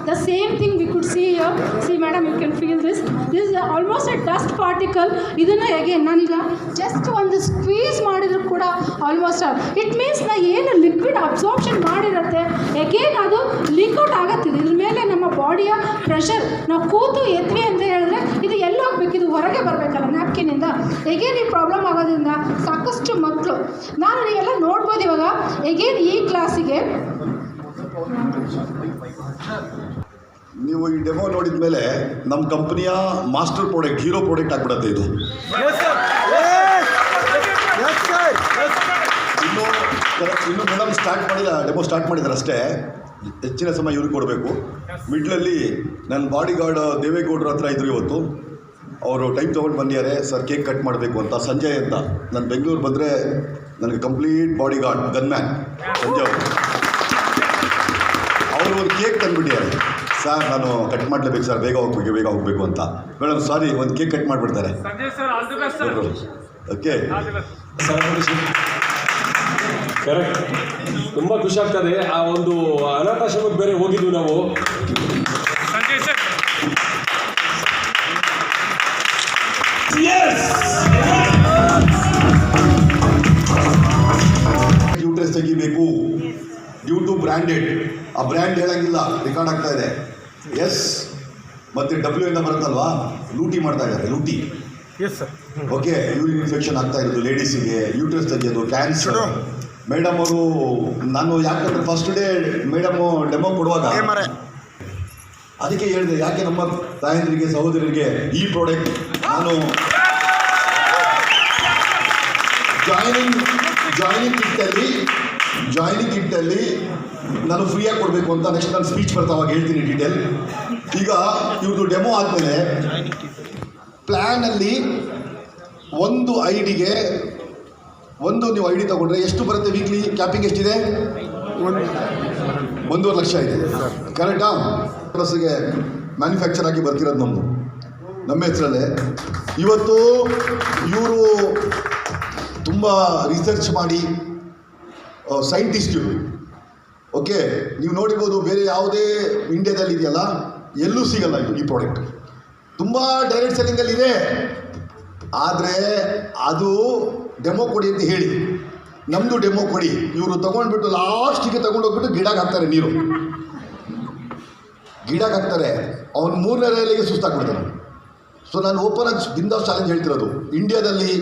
[SPEAKER 1] the same thing we could see here. See madam, you can feel this is almost a dust particle. ಇದನ್ನು again ನಾನೀಗ just ಒಂದು squeeze ಮಾಡಿದ್ರು ಕೂಡ almost it means ನಾ ಏನು liquid absorption ಮಾಡಿರುತ್ತೆ again ಅದು leak out ಆಗುತ್ತಿದೆ. ಇದ್ರ ಮೇಲೆ ನಮ್ಮ ಬಾಡಿಯ ಪ್ರೆಷರ್ ನಾವು ಕೂತು ಎದ್ವಿ ಅಂತ ಹೇಳಿದ್ರೆ ಇದು ಎಲ್ಲಿ ಹೋಗ್ಬೇಕು, ಇದು ಹೊರಗೆ ಬರಬೇಕಲ್ಲ ನ್ಯಾಪ್ಕಿನಿಂದ. ಎಗೇನ್ ಈ ಪ್ರಾಬ್ಲಮ್ ಆಗೋದ್ರಿಂದ ಸಾಕಷ್ಟು ಮಕ್ಕಳು ನಾನು ನೀವೆಲ್ಲ ನೋಡ್ಬೋದು ಇವಾಗ ಎಗೇನ್ ಈ ಕ್ಲಾಸಿಗೆ
[SPEAKER 4] ನೀವು ಈ ಡೆಮೋ ನೋಡಿದ ಮೇಲೆ ನಮ್ಮ ಕಂಪನಿಯ ಮಾಸ್ಟರ್ ಪ್ರಾಡಕ್ಟ್, ಹೀರೋ ಪ್ರಾಡಕ್ಟ್ ಆಗಿಬಿಡುತ್ತೆ ಇದು. ಇನ್ನು ಮೇಡಮ್ ಸ್ಟಾರ್ಟ್ ಮಾಡಿಲ್ಲ, ಡೆಮೋ ಸ್ಟಾರ್ಟ್ ಮಾಡಿದ್ದಾರೆ ಅಷ್ಟೇ. ಹೆಚ್ಚಿನ ಸಮಯ ಇವ್ರಿಗೆ ಕೊಡಬೇಕು. ಮಿಡ್ಲಲ್ಲಿ ನನ್ನ ಬಾಡಿ ಗಾರ್ಡ್ ದೇವೇಗೌಡರ ಹತ್ರ ಇದ್ರು ಇವತ್ತು. ಅವರು ಟೈಮ್ ತೊಗೊಂಡು ಬಂದಿದ್ದಾರೆ, ಸರ್ ಕೇಕ್ ಕಟ್ ಮಾಡಬೇಕು ಅಂತ. ಸಂಜಯ್ ಅಂತ, ನಾನು ಬೆಂಗಳೂರು ಬಂದರೆ ನನಗೆ complete bodyguard gunman Sanjay ಅವರು ಒಂದು ಕೇಕ್ ತಂದುಬಿಟ್ಟಿದ್ದಾರೆ. ಸರ್ ನಾನು ಕಟ್ ಮಾಡಲೇಬೇಕು ಸರ್, ಬೇಗ ಹೋಗಬೇಕು ಅಂತ. ಮೇಡಮ್ ಸಾರಿ, ಒಂದು ಕೇಕ್ ಕಟ್ ಮಾಡಿಬಿಡ್ತಾರೆ. Okay
[SPEAKER 5] correct. ತುಂಬ ಖುಷಿ ಆಗ್ತದೆ. ಆ ಒಂದು ಅನಾಥಾಶ್ರಮಕ್ಕೆ ಬೇರೆ ಹೋಗಿದ್ವಿ ನಾವು.
[SPEAKER 4] ಯೂಟ್ರೆಸ್ ತೆಗಿಬೇಕು ಡ್ಯೂ ಟು ಬ್ರ್ಯಾಂಡೆಡ್. ಆ ಬ್ರ್ಯಾಂಡ್ ಹೇಳಂಗಿಲ್ಲ, ರೆಕಾರ್ಡ್ ಆಗ್ತಾ ಇದೆ. ಎಸ್ ಮತ್ತು ಡಬ್ಲ್ಯೂ ಇಂದ ಬರುತ್ತಲ್ವಾ, ಲೂಟಿ ಮಾಡ್ತಾ ಇದ್ದಾರೆ, ಲೂಟಿ. ಓಕೆ, ಯೂರಿನ್ ಇನ್ಫೆಕ್ಷನ್ ಆಗ್ತಾ ಇರೋದು ಲೇಡೀಸಿಗೆ, ಯೂಟ್ರೆಸ್ ತೆಗೆಯೋದು, ಕ್ಯಾನ್ಸರ್. ಮೇಡಮ್ ಅವರು, ನಾನು ಯಾಕಂದ್ರೆ ಫಸ್ಟ್ ಡೇ ಮೇಡಮು ಡೆಮೋ ಕೊಡುವಾಗ ಅದಕ್ಕೆ ಹೇಳಿದೆ, ಯಾಕೆ ನಮ್ಮ ತಾಯಂದ್ರಿಗೆ ಸಹೋದರರಿಗೆ ಈ ಪ್ರಾಡಕ್ಟ್ ನಾನು ಜಾಯ್ನಿಂಗ್ ಕಿಟ್ಟಲ್ಲಿ ನಾನು ಫ್ರೀಯಾಗಿ ಕೊಡಬೇಕು ಅಂತ. ನೆಕ್ಸ್ಟ್ ನಾನು ಸ್ಪೀಚ್ ಬರ್ತಾವಾಗ ಹೇಳ್ತೀನಿ ಡೀಟೇಲ್. ಈಗ ಇವ್ರದ್ದು ಡೆಮೋ ಆದಮೇಲೆ ಪ್ಲ್ಯಾನಲ್ಲಿ ಒಂದು ಐಡಿಗೆ ನೀವು ಐ ಡಿ ತೊಗೊಂಡ್ರೆ ಎಷ್ಟು ಬರುತ್ತೆ ವೀಕ್ಲಿ ಕ್ಯಾಪಿಂಗ್ ಎಷ್ಟಿದೆ? 1.5 ಲಕ್ಷ ಇದೆ. ಕರೆಕ್ಟಾ? ಪ್ಲಸ್ಗೆ ಮ್ಯಾನುಫ್ಯಾಕ್ಚರ್ ಆಗಿ ಬರ್ತಿರೋದು ನಮ್ಮ ಹೆಸರಲ್ಲೇ. ಇವತ್ತು ಇವರು ತುಂಬ ರಿಸರ್ಚ್ ಮಾಡಿ ಸೈಂಟಿಸ್ಟು. ಓಕೆ, ನೀವು ನೋಡಿರ್ಬೋದು ಬೇರೆ ಯಾವುದೇ ಇಂಡಿಯಾದಲ್ಲಿ ಇದೆಯಲ್ಲ, ಎಲ್ಲೂ ಸಿಗಲ್ಲ ಇದು. ಈ ಪ್ರಾಡಕ್ಟ್ ತುಂಬ ಡೈರೆಕ್ಟ್ ಸೆಲ್ಲಿಂಗಲ್ಲಿ ಇದೆ. ಆದರೆ ಅದು ಡೆಮೋ ಕೊಡಿ ಅಂತ ಹೇಳಿ ನಮ್ಮದು ಡೆಮೋ ಕೊಡಿ, ಇವರು ತೊಗೊಂಡ್ಬಿಟ್ಟು ಲಾಸ್ಟಿಗೆ ತೊಗೊಂಡೋಗ್ಬಿಟ್ಟು ಗಿಡಕ್ಕೆ ಹಾಕ್ತಾರೆ, ನೀರು ಗಿಡಕ್ಕೆ ಹಾಕ್ತಾರೆ. ಅವನು 3ನೇ ರೈಲಿಗೆ ಸುಸ್ತಾಗ್ಬಿಡ್ತಾನೆ. ಸೊ ನಾನು ಓಪನ್ ಆಗಿ ಬಿಂದಾಸ್ ಚಾಲೆಂಜ್ ಹೇಳ್ತಿರೋದು, ಇಂಡಿಯಾದಲ್ಲಿ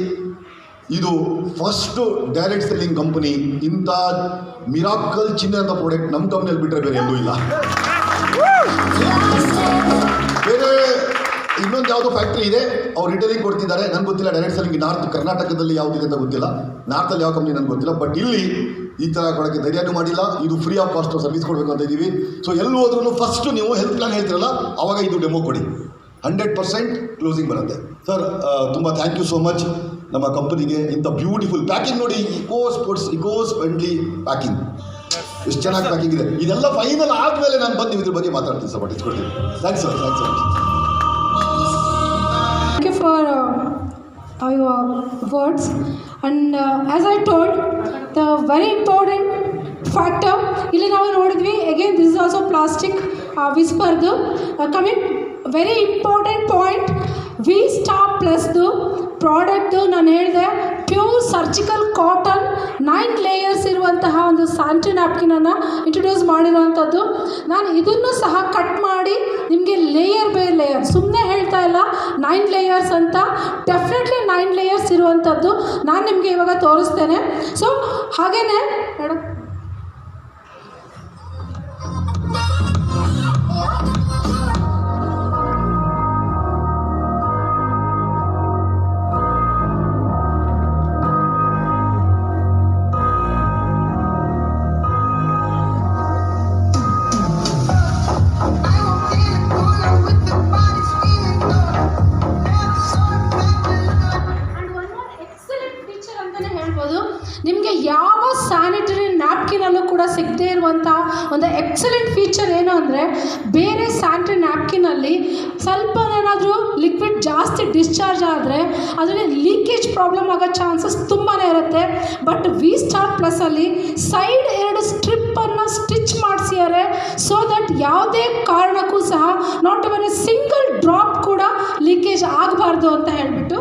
[SPEAKER 4] ಇದು ಫಸ್ಟು ಡೈರೆಕ್ಟ್ ಸೆಲ್ಲಿಂಗ್ ಕಂಪನಿ. ಇಂಥ ಮಿರಾಕಲ್ ಚಿನ್ನ ಅಂತ ಪ್ರಾಡಕ್ಟ್ ನಮ್ಮ ಕಂಪ್ನಿಯಲ್ಲಿ ಬಿಟ್ಟರೆ ಬೇರೆ ಎಲ್ಲೂ ಇಲ್ಲ. ಬೇರೆ ಇನ್ನೊಂದು ಯಾವುದೋ ಫ್ಯಾಕ್ಟ್ರಿ ಇದೆ, ಅವ್ರು ರಿಟೇಲಿಂಗ್ ಕೊಡ್ತಿದ್ದಾರೆ, ನನಗೆ ಗೊತ್ತಿಲ್ಲ. ಡೈರೆಕ್ಟ್ ಸೆಲ್ಲಿಂಗ್ ನಾರ್ತ್ ಕರ್ನಾಟಕದಲ್ಲಿ ಯಾವುದಿದೆ ಅಂತ ಗೊತ್ತಿಲ್ಲ, ನಾರ್ತಲ್ಲಿ ಯಾವ ಕಂಪ್ನಿ ನನಗೆ ಗೊತ್ತಿಲ್ಲ. ಬಟ್ ಇಲ್ಲಿ ಈ ಥರ ಕೊಡೋಕ್ಕೆ ಧೈರ್ಯನೂ ಮಾಡಿಲ್ಲ. ಇದು ಫ್ರೀ ಆಫ್ ಕಾಸ್ಟ್ ಸರ್ವಿಸ್ ಕೊಡಬೇಕು ಅಂತ ಇದ್ದೀವಿ. ಸೊ ಎಲ್ಲೂ ಹೋದ್ರೂ ಫಸ್ಟು ನೀವು ಹೆಲ್ತ್ ಪ್ಲಾನ್ ಹೇಳ್ತಿರಲ್ಲ, ಆವಾಗ ಇದು ಡೆಮೋ ಕೊಡಿ, 100% ಕ್ಲೋಸಿಂಗ್ ಬರುತ್ತೆ. ಸರ್ ತುಂಬ ಥ್ಯಾಂಕ್ ಯು ಸೋ ಮಚ್ ನಮ್ಮ ಕಂಪನಿಗೆ. ಇಂಥ ಬ್ಯೂಟಿಫುಲ್ ಪ್ಯಾಕಿಂಗ್ ನೋಡಿ, ಇಕೋ ಫ್ರೆಂಡ್ಲಿ ಪ್ಯಾಕಿಂಗ್, ಎಷ್ಟು ಚೆನ್ನಾಗಿ ಪ್ಯಾಕಿಂಗ್ ಇದೆ. ಇದೆಲ್ಲ ಫೈನಲ್ ಆದಮೇಲೆ ನಾನು ಬಂದು ಇದ್ರ ಬಗ್ಗೆ ಮಾತಾಡ್ತೀನಿ ಸರ್, ಬಟ್ ಇಟ್ಕೊಳ್ತೀನಿ. Thanks sir, thanks sir.
[SPEAKER 1] Thank you for your words. And as I told, the very important factor ಇಲ್ಲಿ ನಾವು ನೋಡಿದ್ವಿ. Again, this is also plastic whisperದು coming very important point. V stop ಪ್ಲಸ್ದು ಪ್ರಾಡಕ್ಟು ನಾನು ಹೇಳಿದೆ pure surgical cotton 9 layers ಇರುವಂತಹ ಒಂದು sanitary ನ್ಯಾಪ್ಕಿನನ್ನು introduce ಮಾಡಿರೋವಂಥದ್ದು. ನಾನು ಇದನ್ನು ಸಹ ಕಟ್ ಮಾಡಿ ನಿಮಗೆ ಲೇಯರ್ ಬೈ ಲೇಯರ್, ಸುಮ್ಮನೆ ಹೇಳ್ತಾ ಇಲ್ಲ 9 ಲೇಯರ್ಸ್ ಅಂತ, ಡೆಫಿನೆಟ್ಲಿ 9 ಲೇಯರ್ಸ್ ಇರುವಂಥದ್ದು ನಾನು ನಿಮಗೆ ಇವಾಗ ತೋರಿಸ್ತೇನೆ. ಸೊ ಹಾಗೆಯೇ ಕೂಡ ಸಿಗದೇ ಇರುವಂಥ ಒಂದು ಎಕ್ಸಲೆಂಟ್ ಫೀಚರ್ ಏನು ಅಂದರೆ, ಬೇರೆ ಸ್ಯಾನಿಟರಿ ನ್ಯಾಪ್ಕಿನಲ್ಲಿ ಸ್ವಲ್ಪ ಏನಾದರೂ ಲಿಕ್ವಿಡ್ ಜಾಸ್ತಿ ಡಿಸ್ಚಾರ್ಜ್ ಆದರೆ ಅದರಲ್ಲಿ ಲೀಕೇಜ್ ಪ್ರಾಬ್ಲಮ್ ಆಗೋ ಚಾನ್ಸಸ್ ತುಂಬಾ ಇರುತ್ತೆ. ಬಟ್ ವಿ ಸ್ಟಾರ್ ಪ್ಲಸ್ಸಲ್ಲಿ ಸೈಡ್ 2 ಸ್ಟ್ರಿಪ್ಪನ್ನು ಸ್ಟಿಚ್ ಮಾಡಿಸಿದ್ದಾರೆ. ಸೊ ದಟ್ ಯಾವುದೇ ಕಾರಣಕ್ಕೂ ಸಹ not even a single drop ಕೂಡ ಲೀಕೇಜ್ ಆಗಬಾರ್ದು ಅಂತ ಹೇಳಿಬಿಟ್ಟು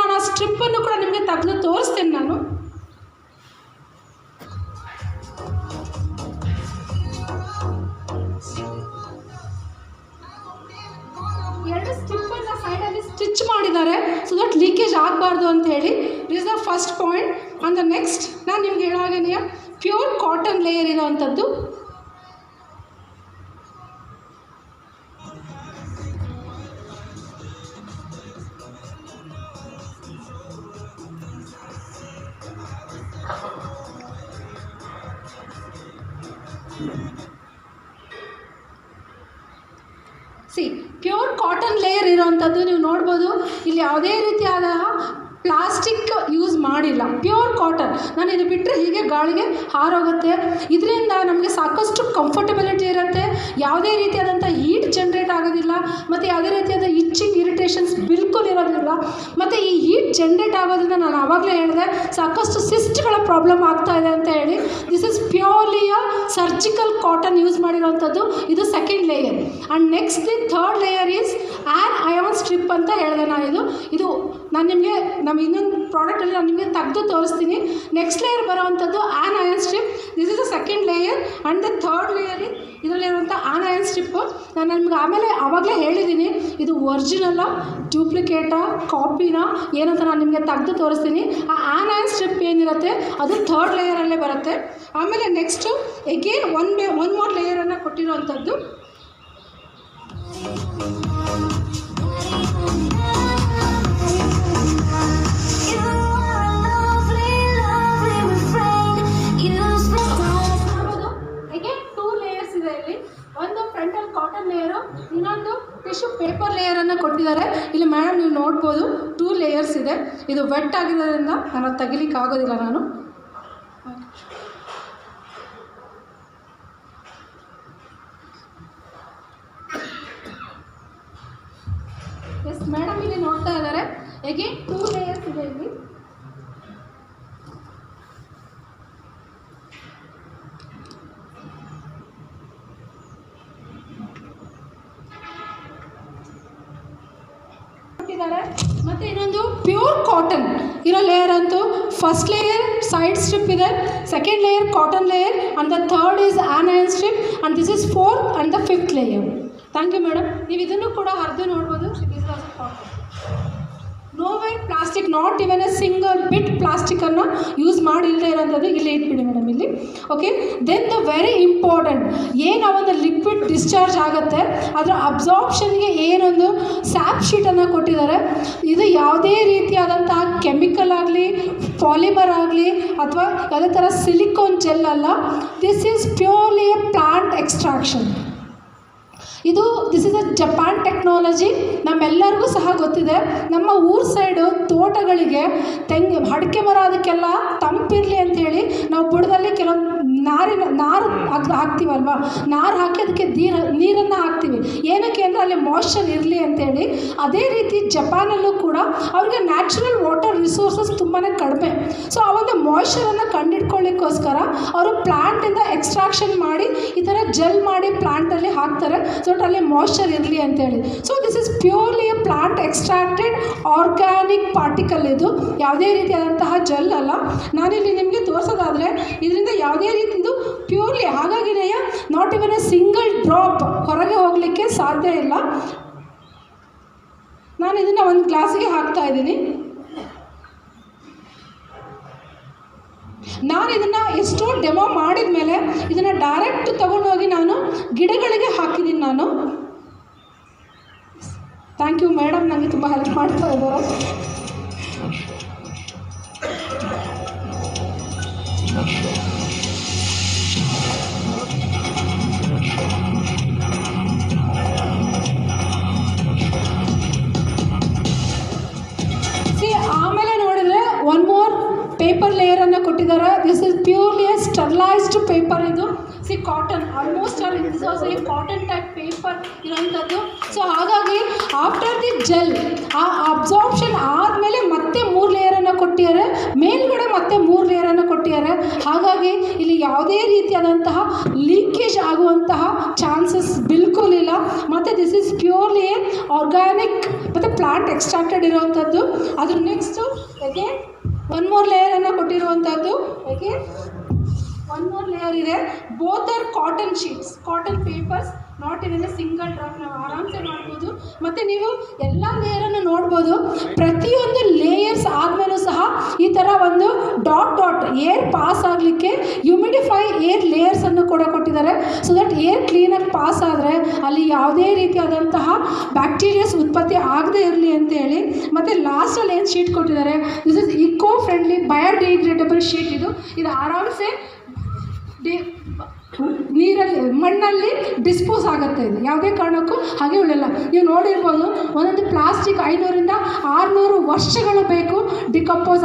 [SPEAKER 1] ನಾನು ಆ ಸ್ಟ್ರಿಪ್ಪನ್ನು ಕೂಡ ನಿಮಗೆ ತೆಗೆದು ತೋರಿಸ್ತೇನೆ. ನಾನು ಎರಡು ಸ್ಟಿಪ್ಪನ್ನು ಸೈಡಲ್ಲಿ ಸ್ಟಿಚ್ ಮಾಡಿದ್ದಾರೆ ಸೊ ದಟ್ ಲೀಕೇಜ್ ಆಗಬಾರ್ದು ಅಂತ ಹೇಳಿ. This is the first point. And the next ನಾನು ನಿಮ್ಗೆ ಹೇಳೋವಾಗೇ ಪ್ಯೂರ್ ಕಾಟನ್ ಲೇಯರ್ ಇರೋವಂಥದ್ದು. ಪ್ಯೂರ್ ಕಾಟನ್ ಲೇಯರ್ ಇರೋವಂಥದ್ದು ನೀವು ನೋಡ್ಬೋದು. ಇಲ್ಲಿ ಯಾವುದೇ ರೀತಿಯಾದ ಪ್ಲಾಸ್ಟಿಕ್ ಯೂಸ್ ಮಾಡಿಲ್ಲ, ಪ್ಯೂರ್ ಕಾಟನ್. ನಾನು ಇದು ಬಿಟ್ಟರೆ ಹೀಗೆ ಗಾಳಿಗೆ ಹಾರೋಗುತ್ತೆ. ಇದರಿಂದ ನಮಗೆ ಸಾಕಷ್ಟು ಕಂಫರ್ಟಬಿಲಿಟಿ ಇರುತ್ತೆ, ಯಾವುದೇ ರೀತಿಯಾದಂಥ ಹೀಟ್ ಜನ್ರೇಟ್ ಆಗೋದಿಲ್ಲ, ಮತ್ತು ಯಾವುದೇ ರೀತಿಯಾದ ಇಚ್ಚಿಂಗ್ ಇರಿಟೇಷನ್ಸ್ ಬಿಲ್ಕುಲ್ ಇರೋದಿಲ್ಲ. ಮತ್ತು ಈ ಹೀಟ್ ಜನ್ರೇಟ್ ಆಗೋದ್ರಿಂದ ನಾನು ಆವಾಗಲೇ ಹೇಳಿದೆ ಸಾಕಷ್ಟು ಸಿಸ್ಟ್ಗಳ ಪ್ರಾಬ್ಲಮ್ ಆಗ್ತಾ ಇದೆ ಅಂತ ಹೇಳಿ. This is purely a surgical cotton use ಮಾಡಿರೋವಂಥದ್ದು. ಇದು second layer. And next the third layer is an ion strip ಅಂತ ಹೇಳಿದೆ ನಾನು. ಇದು ನಾನು ನಿಮಗೆ ಇನ್ನೊಂದು ಪ್ರಾಡಕ್ಟಲ್ಲಿ ನಾನು ನಿಮಗೆ ತೆಗೆದು ತೋರಿಸ್ತೀನಿ. ನೆಕ್ಸ್ಟ್ ಲೇಯರ್ ಬರೋವಂಥದ್ದು an ion strip. This is the second layer. And the third layer ಇದರಲ್ಲಿರುವಂಥ ಆ್ಯನ್ ಅಯಾನ್ ಸ್ಟ್ರಿಪ್ಪು ನಾನು ನಿಮ್ಗೆ ಆವಾಗಲೇ ಹೇಳಿದ್ದೀನಿ ಇದು ಒರಿಜಿನಲ್ಲ, ಡ್ಯೂಪ್ಲಿಕೇಟಾ, ಕಾಪಿನಾ ಏನಂತ ನಾನು ನಿಮಗೆ ತೆಗೆದು ತೋರಿಸ್ತೀನಿ. ಆ ಆ್ಯನ್ ಅಯಾನ್ ಸ್ಟ್ರಿಪ್ ಏನಿರುತ್ತೆ ಅದು ಥರ್ಡ್ ಲೇಯರಲ್ಲೇ ಬರುತ್ತೆ. ಆಮೇಲೆ ನೆಕ್ಸ್ಟು ಎಗೇನ್ ಒನ್ ಮೋರ್ ಲೇಯರನ್ನು ಕೊಟ್ಟಿರೋವಂಥದ್ದು. ಒಂದು ಫ್ರಂಟಲ್ ಕಾಟನ್ ಲೇಯರು, ಇನ್ನೊಂದು ಟಿಶ್ಯೂ ಪೇಪರ್ ಲೇಯರನ್ನು ಕೊಟ್ಟಿದ್ದಾರೆ. ಇಲ್ಲಿ ಮೇಡಮ್ ನೀವು ನೋಡ್ಬೋದು 2 ಲೇಯರ್ಸ್ ಇದೆ. ಇದು ವೆಟ್ ಆಗಿರೋದ್ರಿಂದ ನಾನು ತೆಗಿಲಿಕ್ಕೆ ಆಗೋದಿಲ್ಲ. ನಾನು ಎಸ್ ಮೇಡಮ್ ಇಲ್ಲಿ ನೋಡ್ತಾ ಇದ್ದಾರೆ. ಎಗೇನ್ 2 ಲೇಯರ್ಸ್ ಇದೆ ಇಲ್ಲಿ. ಮತ್ತು ಇನ್ನೊಂದು ಪ್ಯೂರ್ ಕಾಟನ್ ಇರೋ ಲೇಯರ್ ಅಂತೂ ಫಸ್ಟ್ ಲೇಯರ್ ಸೈಡ್ ಸ್ಟ್ರಿಪ್ ಇದೆ, second layer cotton layer, and the third is an ion strip, and this is fourth and the fifth layer. Thank you madam. ನೀವು ಇದನ್ನು ಕೂಡ ಹರಿದು ನೋಡ್ಬೋದು. Nowhere plastic, not even a single bit ಪ್ಲಾಸ್ಟಿಕನ್ನು use ಮಾಡಿಲ್ಲದೆ ಇರೋಂಥದ್ದು ಇಲ್ಲಿ ಇಟ್ಬಿಡಿ ಮೇಡಮ್ ಇಲ್ಲಿ. Okay, then the very important, ಏನು ಒಂದು ಲಿಕ್ವಿಡ್ ಡಿಸ್ಚಾರ್ಜ್ ಆಗುತ್ತೆ ಅದರ ಅಬ್ಸಾರ್ಪ್ಷನ್ಗೆ ಏನೊಂದು ಸ್ಯಾಪ್ ಶೀಟನ್ನು ಕೊಟ್ಟಿದ್ದಾರೆ. ಇದು ಯಾವುದೇ ರೀತಿಯಾದಂತಹ ಕೆಮಿಕಲ್ ಆಗಲಿ, ಪಾಲಿಮರ್ ಆಗಲಿ, ಅಥವಾ ಯಾವುದೇ ಥರ ಸಿಲಿಕಾನ್ ಜೆಲ್ ಅಲ್ಲ. This is purely A plant extraction. This is a Japan technology. ನಮ್ಮೆಲ್ಲರಿಗೂ ಸಹ ಗೊತ್ತಿದೆ. ನಮ್ಮ ಊರು ಸೈಡು ತೋಟಗಳಿಗೆ ಅಡಿಕೆ ಮರ ಅದಕ್ಕೆಲ್ಲ ತಂಪಿರಲಿ ಅಂಥೇಳಿ ನಾವು ಬುಡದಲ್ಲಿ ಕೆಲವೊಂದು ನಾರು ಹಾಕ್ತೀವಲ್ವ, ನಾರು ಹಾಕಿ ಅದಕ್ಕೆ ನೀರನ್ನು ಹಾಕ್ತೀವಿ. ಏನಕ್ಕೆ ಅಂದರೆ ಅಲ್ಲಿ ಮಾಯ್ಶ್ಚರ್ ಇರಲಿ ಅಂಥೇಳಿ. ಅದೇ ರೀತಿ ಜಪಾನಲ್ಲೂ ಕೂಡ ಅವ್ರಿಗೆ ನ್ಯಾಚುರಲ್ ವಾಟರ್ ರಿಸೋರ್ಸಸ್ ತುಂಬಾ ಕಡಿಮೆ. ಸೊ ಆ ಒಂದು ಮಾಯ್ಶ್ಚರನ್ನು ಕಂಡಿಡ್ಕೊಳ್ಳಿಕ್ಕೋಸ್ಕರ ಅವರು ಪ್ಲ್ಯಾಂಟಿಂದ ಎಕ್ಸ್ಟ್ರಾಕ್ಷನ್ ಮಾಡಿ ಈ ಥರ ಜೆಲ್ ಮಾಡಿ ಪ್ಲ್ಯಾಂಟಲ್ಲಿ ಹಾಕ್ತಾರೆ. ಸೊ ಅಲ್ಲಿ ಮಾಯ್ಶ್ಚರ್ ಇರಲಿ ಅಂತೇಳಿ. So this is purely A plant extracted organic particle. ಇದು ಯಾವುದೇ ರೀತಿಯಾದಂತಹ ಜೆಲ್ ಅಲ್ಲ. ನಾನಿಲ್ಲಿ ನಿಮಗೆ ತೋರಿಸೋದಾದರೆ ಇದರಿಂದ ಯಾವುದೇ ರೀತಿ ಇದು ಪ್ಯೂರ್ಲಿ, ಹಾಗಾಗಿನೇ not even a single drop ಹೊರಗೆ ಹೋಗಲಿಕ್ಕೆ ಸಾಧ್ಯ ಇಲ್ಲ. ನಾನು ಇದನ್ನು ಒಂದು ಗ್ಲಾಸಿಗೆ ಹಾಕ್ತಾ ಇದ್ದೀನಿ. ನಾನು ಇದನ್ನು ಎಷ್ಟೋ ಡೆಮೋ ಮಾಡಿದ ಮೇಲೆ ಇದನ್ನು ಡೈರೆಕ್ಟ್ ತೊಗೊಂಡೋಗಿ ನಾನು ಗಿಡಗಳಿಗೆ ಹಾಕಿದ್ದೀನಿ ನಾನು. ಥ್ಯಾಂಕ್ ಯು ಮೇಡಮ್, ನನಗೆ ತುಂಬ ಹೆಲ್ಪ್ ಮಾಡ್ತಾ ಇದ್ದಾರೆ. ಆಮೇಲೆ ನೋಡಿದ್ರೆ ಒನ್ ಮೋರ್ ಪೇಪರ್ ಲೇಯರನ್ನು ಕೊಟ್ಟಿದ್ದಾರೆ. This is purely a sterilised paper. ಇದು cotton, almost all this was a cotton type paper ಇರೋಂಥದ್ದು. ಸೊ ಹಾಗಾಗಿ ಆಫ್ಟರ್ ದಿ ಜೆಲ್ ಆ ಅಬ್ಸಾರ್ಪ್ಷನ್ ಆದಮೇಲೆ ಮತ್ತೆ 3 ಲೇಯರನ್ನು ಕೊಟ್ಟಿದ್ದಾರೆ, ಮೇಲ್ಗಡೆ ಮತ್ತೆ 3 ಲೇಯರನ್ನು ಕೊಟ್ಟಿದ್ದಾರೆ. ಹಾಗಾಗಿ ಇಲ್ಲಿ ಯಾವುದೇ ರೀತಿಯಾದಂತಹ ಲೀಕೇಜ್ ಆಗುವಂತಹ ಚಾನ್ಸಸ್ ಬಿಲ್ಕುಲ್ ಇಲ್ಲ. ಮತ್ತು ದಿಸ್ ಈಸ್ ಪ್ಯೂರ್ಲಿ ಆರ್ಗ್ಯಾನಿಕ್ ಮತ್ತು ಪ್ಲಾಂಟ್ ಎಕ್ಸ್ಟ್ರಾಕ್ಟೆಡ್ ಇರುವಂಥದ್ದು. ಅದ್ರ ನೆಕ್ಸ್ಟು ಅಗೇನ್ 1 more ಲೇಯರನ್ನು ಕೊಟ್ಟಿರುವಂಥದ್ದು. ಅಗೇನ್ 1 more ಲೇಯರ್ ಇದೆ. Both are cotton sheets, cotton papers, not in a single drop. ನಾವು ಆರಾಮ್ಸೆ ಮಾಡ್ಬೋದು. ಮತ್ತು ನೀವು ಎಲ್ಲ ಲೇಯರನ್ನು ನೋಡ್ಬೋದು. ಪ್ರತಿಯೊಂದು ಲೇಯರ್ಸ್ ಆದಮೇಲೂ ಸಹ ಈ ಥರ ಒಂದು ಡಾಟ್ ಏರ್ ಪಾಸ್ ಆಗಲಿಕ್ಕೆ ಹ್ಯೂಮಿಡಿಫೈ ಏರ್ ಲೇಯರ್ಸನ್ನು ಕೂಡ ಕೊಟ್ಟಿದ್ದಾರೆ. ಸೊ ದಟ್ ಏರ್ ಕ್ಲೀನಾಗಿ ಪಾಸ್ ಆದರೆ ಅಲ್ಲಿ ಯಾವುದೇ ರೀತಿಯಾದಂತಹ ಬ್ಯಾಕ್ಟೀರಿಯಾಸ್ ಉತ್ಪತ್ತಿ ಆಗದೇ ಇರಲಿ ಅಂತೇಳಿ. ಮತ್ತು ಲಾಸ್ಟಲ್ಲಿ ಏನು ಶೀಟ್ ಕೊಟ್ಟಿದ್ದಾರೆ, this is eco friendly biodegradable sheet. ಇದು ಆರಾಮ್ಸೆ ನೀರಲ್ಲಿ ಮಣ್ಣಲ್ಲಿ ಡಿಸ್ಪೋಸ್ ಆಗುತ್ತೆ. ಇದು ಯಾವುದೇ ಕಾರಣಕ್ಕೂ ಹಾಗೆ ಉಳಿಯಲ್ಲ. ನೀವು ನೋಡಿರ್ಬೋದು, ಒಂದೊಂದು ಪ್ಲಾಸ್ಟಿಕ್ 500ರಿಂದ 600 ವರ್ಷಗಳು ಬೇಕು ಡಿಕಂಪೋಸ್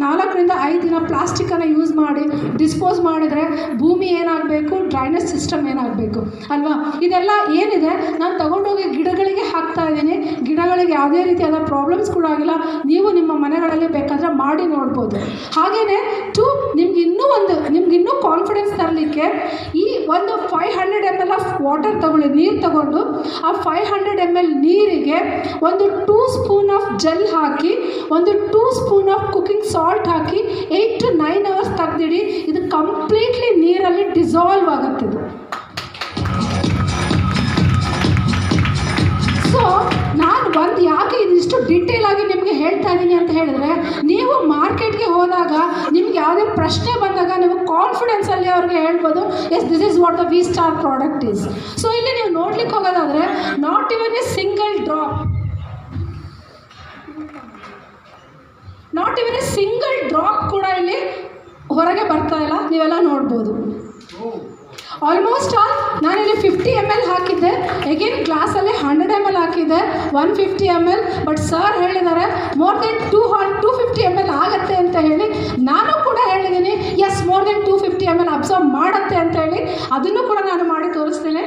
[SPEAKER 1] 4 ರಿಂದ 5 ದಿನ ಪ್ಲಾಸ್ಟಿಕ್ಕನ್ನು ಯೂಸ್ ಮಾಡಿ ಡಿಸ್ಪೋಸ್ ಮಾಡಿದರೆ ಭೂಮಿ ಏನಾಗಬೇಕು, ಡ್ರೈನೇಜ್ ಸಿಸ್ಟಮ್ ಏನಾಗಬೇಕು ಅಲ್ವಾ. ಇದೆಲ್ಲ ಏನಿದೆ ನಾನು ತಗೊಂಡೋಗಿ ಗಿಡಗಳಿಗೆ ಹಾಕ್ತಾ ಇದ್ದೀನಿ. ಗಿಡಗಳಿಗೆ ಯಾವುದೇ ರೀತಿಯಾದ ಪ್ರಾಬ್ಲಮ್ಸ್ ಕೂಡ ಆಗಿಲ್ಲ. ನೀವು ನಿಮ್ಮ ಮನೆಗಳಲ್ಲಿ ಬೇಕಾದರೆ ಮಾಡಿ ನೋಡ್ಬೋದು. ಹಾಗೆಯೇ ನಿಮ್ಗೆ ಇನ್ನೂ ಕಾನ್ಫಿಡೆನ್ಸ್ ತರಲಿಕ್ಕೆ ಈ ಒಂದು 500 ml ಆಫ್ ವಾಟರ್ ತಗೊಳ್ಳಿ, ನೀರು ತಗೊಂಡು ಆ 500 ml ನೀರಿಗೆ ಒಂದು 2 ಸ್ಪೂನ್ ಆಫ್ ಜೆಲ್ ಹಾಕಿ, ಒಂದು 2 spoon of cooking salt hockey 8 to 9 hours ತೆಗೆದಿಡಿ. ಇದು ಕಂಪ್ಲೀಟ್ಲಿ ನೀರಲ್ಲಿ ಡಿಸಾಲ್ವ್ ಆಗುತ್ತೆ. ಇದು ಸೊ ನಾನು ಯಾಕೆ ಇದಿಷ್ಟು ಡೀಟೇಲ್ ಆಗಿ ನಿಮಗೆ ಹೇಳ್ತಾ ಇದ್ದೀನಿ ಅಂತ ಹೇಳಿದ್ರೆ, ನೀವು ಮಾರ್ಕೆಟ್ಗೆ ಹೋದಾಗ ನಿಮ್ಗೆ ಯಾವುದೇ ಪ್ರಶ್ನೆ ಬಂದಾಗ ನೀವು ಕಾನ್ಫಿಡೆನ್ಸಲ್ಲಿ ಅವ್ರಿಗೆ ಹೇಳ್ಬೋದು, yes this is what the V star product is. So ಇಲ್ಲಿ ನೀವು ನೋಡ್ಲಿಕ್ಕೆ ಹೋಗೋದಾದರೆ not even a single drop ಕೂಡ ಇಲ್ಲಿ ಹೊರಗೆ ಬರ್ತಾ ಇಲ್ಲ. ನೀವೆಲ್ಲ ನೋಡ್ಬೋದು. ಆಲ್ಮೋಸ್ಟ್ ಆಲ್ ನಾನಿಲ್ಲಿ 50 ml ಹಾಕಿದ್ದೆ. ಎಗೇನ್ ಗ್ಲಾಸಲ್ಲಿ 100 ml ಹಾಕಿದ್ದೆ, 150 ml. ಬಟ್ ಸರ್ ಹೇಳಿದ್ದಾರೆ ಮೋರ್ ದೆನ್ 250 ml ಆಗುತ್ತೆ ಅಂತ ಹೇಳಿ. ನಾನು ಕೂಡ ಹೇಳಿದ್ದೀನಿ yes more than 250 ml observe ಮಾಡುತ್ತೆ ಅಂತ ಹೇಳಿ. ಅದನ್ನು ಕೂಡ ನಾನು ಮಾಡಿ ತೋರಿಸ್ತೇನೆ.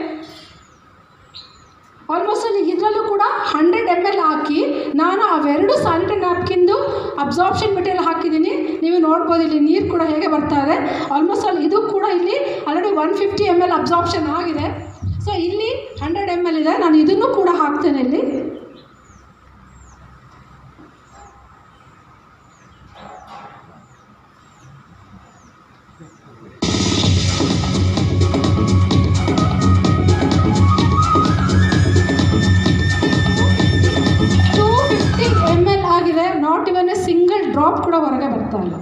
[SPEAKER 1] ಆಲ್ಮೋಸ್ಟ್ ಅಲ್ಲಿ ಇದರಲ್ಲೂ ಕೂಡ 100 ml ಹಾಕಿ ನಾನು ಅವೆರಡು ಸ್ಯಾನಿಟರಿ ನ್ಯಾಪ್ಕಿನ್ದು ಅಬ್ಸಾರ್ಪ್ಷನ್ ಮೆಟೀರಿಯಲ್ ಹಾಕಿದ್ದೀನಿ. ನೀವು ನೋಡ್ಬೋದು ಇಲ್ಲಿ ನೀರು ಕೂಡ ಹೇಗೆ ಬರ್ತಾ ಇದೆ. ಆಲ್ಮೋಸ್ಟ್ ಅಲ್ಲಿ ಇದು ಕೂಡ ಇಲ್ಲಿ ಆಲ್ರೆಡಿ 150 ml ಅಬ್ಸಾರ್ಪ್ಷನ್ ಆಗಿದೆ. ಸೊ ಇಲ್ಲಿ 100 ml ಇದೆ. ನಾನು ಇದನ್ನು ಕೂಡ ಹಾಕ್ತೇನೆ ಇಲ್ಲಿ. Not even a single drop ಕೂಡ ಹೊರಗೆ ಬರ್ತಾ ಇಲ್ಲ.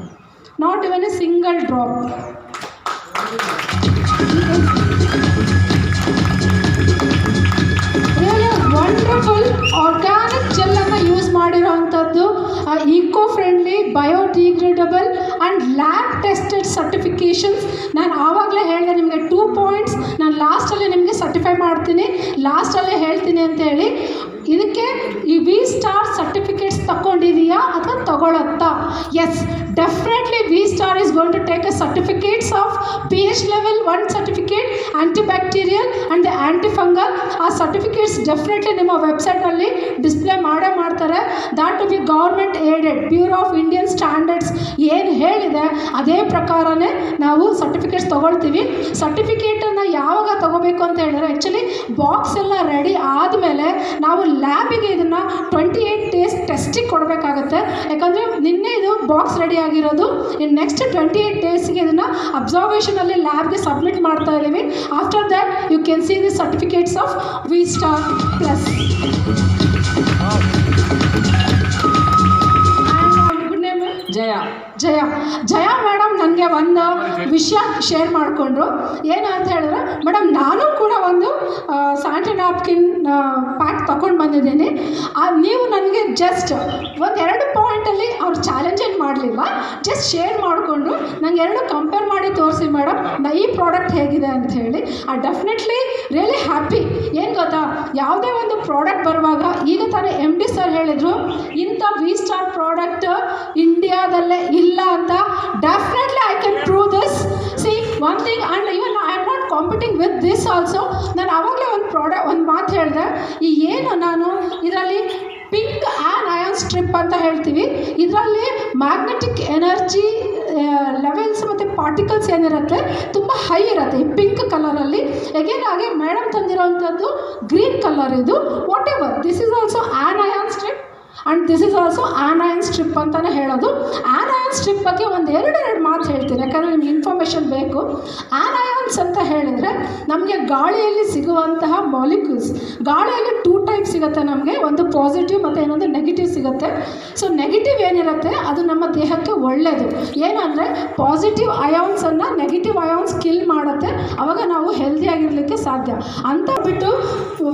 [SPEAKER 1] Not even a single drop. Really wonderful organic ಜೆಲ್ಲನ್ನು ಯೂಸ್ ಮಾಡಿರೋವಂಥದ್ದು. Eco friendly, biodegradable and lab tested certifications. ನಾನು ಆವಾಗಲೇ ಹೇಳಿದೆ ನಿಮಗೆ 2 ಪಾಯಿಂಟ್ಸ್ ನಾನು ಲಾಸ್ಟಲ್ಲಿ ನಿಮಗೆ ಸರ್ಟಿಫೈ ಮಾಡ್ತೀನಿ, ಲಾಸ್ಟಲ್ಲೇ ಹೇಳ್ತೀನಿ ಅಂತ ಹೇಳಿ. ಇದಕ್ಕೆ ಈ ವಿ ಸ್ಟಾರ್ ಸರ್ಟಿಫಿಕೇಟ್ಸ್ ತಗೊಂಡಿದೆಯಾ ಅಥವಾ ತಗೊಳತ್ತಾ? Yes, definitely V star is going to take a certificates of pH level 1 certificate, antibacterial and antifungal. ಆ ಸರ್ಟಿಫಿಕೇಟ್ಸ್ ಡೆಫಿನೆಟ್ಲಿ ನಿಮ್ಮ ವೆಬ್ಸೈಟಲ್ಲಿ ಡಿಸ್ಪ್ಲೇ ಮಾಡ್ತಾರೆ. That to be government aided. Bureau of Indian standards ಏನು ಹೇಳಿದೆ ಅದೇ ಪ್ರಕಾರನೇ ನಾವು ಸರ್ಟಿಫಿಕೇಟ್ಸ್ ತೊಗೊಳ್ತೀವಿ. ಸರ್ಟಿಫಿಕೇಟನ್ನು ಯಾವಾಗ ತೊಗೋಬೇಕು ಅಂತ ಹೇಳಿದ್ರೆ, ಆ್ಯಕ್ಚುಲಿ ಬಾಕ್ಸ್ ಎಲ್ಲ ರೆಡಿ ಆದಮೇಲೆ ನಾವು ಲ್ಯಾಬಿಗೆ ಇದನ್ನು 28 days ಟೆಸ್ಟಿಗೆ ಕೊಡಬೇಕಾಗತ್ತೆ. ಯಾಕಂದರೆ ನಿನ್ನೆ ಇದು ಬಾಕ್ಸ್ ರೆಡಿ ಆಗಿರೋದು. ಇನ್ನು ನೆಕ್ಸ್ಟ್ 28 daysಗೆ ಇದನ್ನು ಅಬ್ಸರ್ವೇಷನಲ್ಲಿ ಲ್ಯಾಬ್ಗೆ ಸಬ್ಮಿಟ್ ಮಾಡ್ತಾ ಇದ್ದೀವಿ. After that you can see the certificates of V star plus. Jaya madam ನನಗೆ ಒಂದು ವಿಷಯ ಶೇರ್ ಮಾಡಿಕೊಂಡ್ರು. ಏನು ಅಂತ ಹೇಳಿದ್ರೆ, ಮೇಡಮ್ ನಾನು ಕೂಡ ಒಂದು ಸ್ಯಾನಿಟರಿ ನ್ಯಾಪ್ಕಿನ್ ಪ್ಯಾಕ್ ತೊಗೊಂಡು ಬಂದಿದ್ದೀನಿ. ನೀವು ನನಗೆ ಜಸ್ಟ್ 1-2 ಪಾಯಿಂಟಲ್ಲಿ ಅವ್ರು ಚಾಲೆಂಜ್ ಏನು ಮಾಡಲಿಲ್ಲ, ಜಸ್ಟ್ ಶೇರ್ ಮಾಡಿಕೊಂಡ್ರು. ನನಗೆ 2 ಕಂಪೇರ್ ಮಾಡಿ ತೋರಿಸಿ ಮೇಡಮ್ ಈ ಪ್ರಾಡಕ್ಟ್ ಹೇಗಿದೆ ಅಂತ ಹೇಳಿ. Definitely really happy. ಏನು ಗೊತ್ತಾ, ಯಾವುದೇ ಒಂದು ಪ್ರಾಡಕ್ಟ್ ಬರುವಾಗ ಈಗ ತಾನೇ MD ಸರ್ ಹೇಳಿದರು ಇಂಥ ವಿ ಸ್ಟಾರ್ ಪ್ರಾಡಕ್ಟ್ ಇಂಡಿಯಾದಲ್ಲೇ ಇಲ್ಲ ಅಂತ. Definitely I can prove this. C one thing, and even I am not competitive competing with this also. ನಾನು ಆವಾಗಲೇ ಒಂದು ಮಾತು ಹೇಳಿದೆ, ಈ ಏನು ನಾನು ಇದರಲ್ಲಿ ಪಿಂಕ್ ಆ್ಯನ್ ಅಯಾನ್ ಸ್ಟ್ರಿಪ್ ಅಂತ ಹೇಳ್ತೀವಿ, ಇದರಲ್ಲಿ ಮ್ಯಾಗ್ನೆಟಿಕ್ ಎನರ್ಜಿ ಲೆವೆಲ್ಸ್ ಮತ್ತು ಪಾರ್ಟಿಕಲ್ಸ್ ಏನಿರುತ್ತೆ ತುಂಬ ಹೈ ಇರುತ್ತೆ ಈ ಪಿಂಕ್ ಕಲರಲ್ಲಿ. ಎಗೇನ್ ಹಾಗೆ ಮೇಡಮ್ ತಂದಿರೋವಂಥದ್ದು ಗ್ರೀನ್ ಕಲರ್, ಇದು what ever this is also an ion strip and this is also an strip ಅಂತಲೇ ಹೇಳೋದು. ಆ್ಯನ್ ಸ್ಟ್ರಿಪ್ ಬಗ್ಗೆ ಎರಡು ಮಾತು ಹೇಳ್ತೀನಿ, ಯಾಕಂದರೆ ನಿಮ್ಗೆ ಇನ್ಫಾರ್ಮೇಷನ್ ಬೇಕು. ಆ್ಯನ್ಸ್ ಅಂತ ಹೇಳಿದರೆ ನಮಗೆ ಗಾಳಿಯಲ್ಲಿ ಸಿಗುವಂತಹ ಮಾಲಿಕ್ಯೂಲ್ಸ್, ಗಾಳಿಯಲ್ಲಿ 2 ಟೈಪ್ ಸಿಗುತ್ತೆ ನಮಗೆ, ಒಂದು ಪಾಸಿಟಿವ್ ಮತ್ತು ಇನ್ನೊಂದು ನೆಗೆಟಿವ್ ಸಿಗುತ್ತೆ. ಸೊ ನೆಗೆಟಿವ್ ಏನಿರುತ್ತೆ ಅದು ನಮ್ಮ ದೇಹಕ್ಕೆ ಒಳ್ಳೆಯದು. ಏನಂದರೆ ಪಾಸಿಟಿವ್ ಅಯಾನ್ಸನ್ನು ನೆಗೆಟಿವ್ ಅಯಾನ್ಸ್ ಕಿಲ್ ಮಾಡುತ್ತೆ, ಆವಾಗ ನಾವು ಹೆಲ್ದಿಯಾಗಿರಲಿಕ್ಕೆ ಸಾಧ್ಯ ಅಂತ ಬಿಟ್ಟು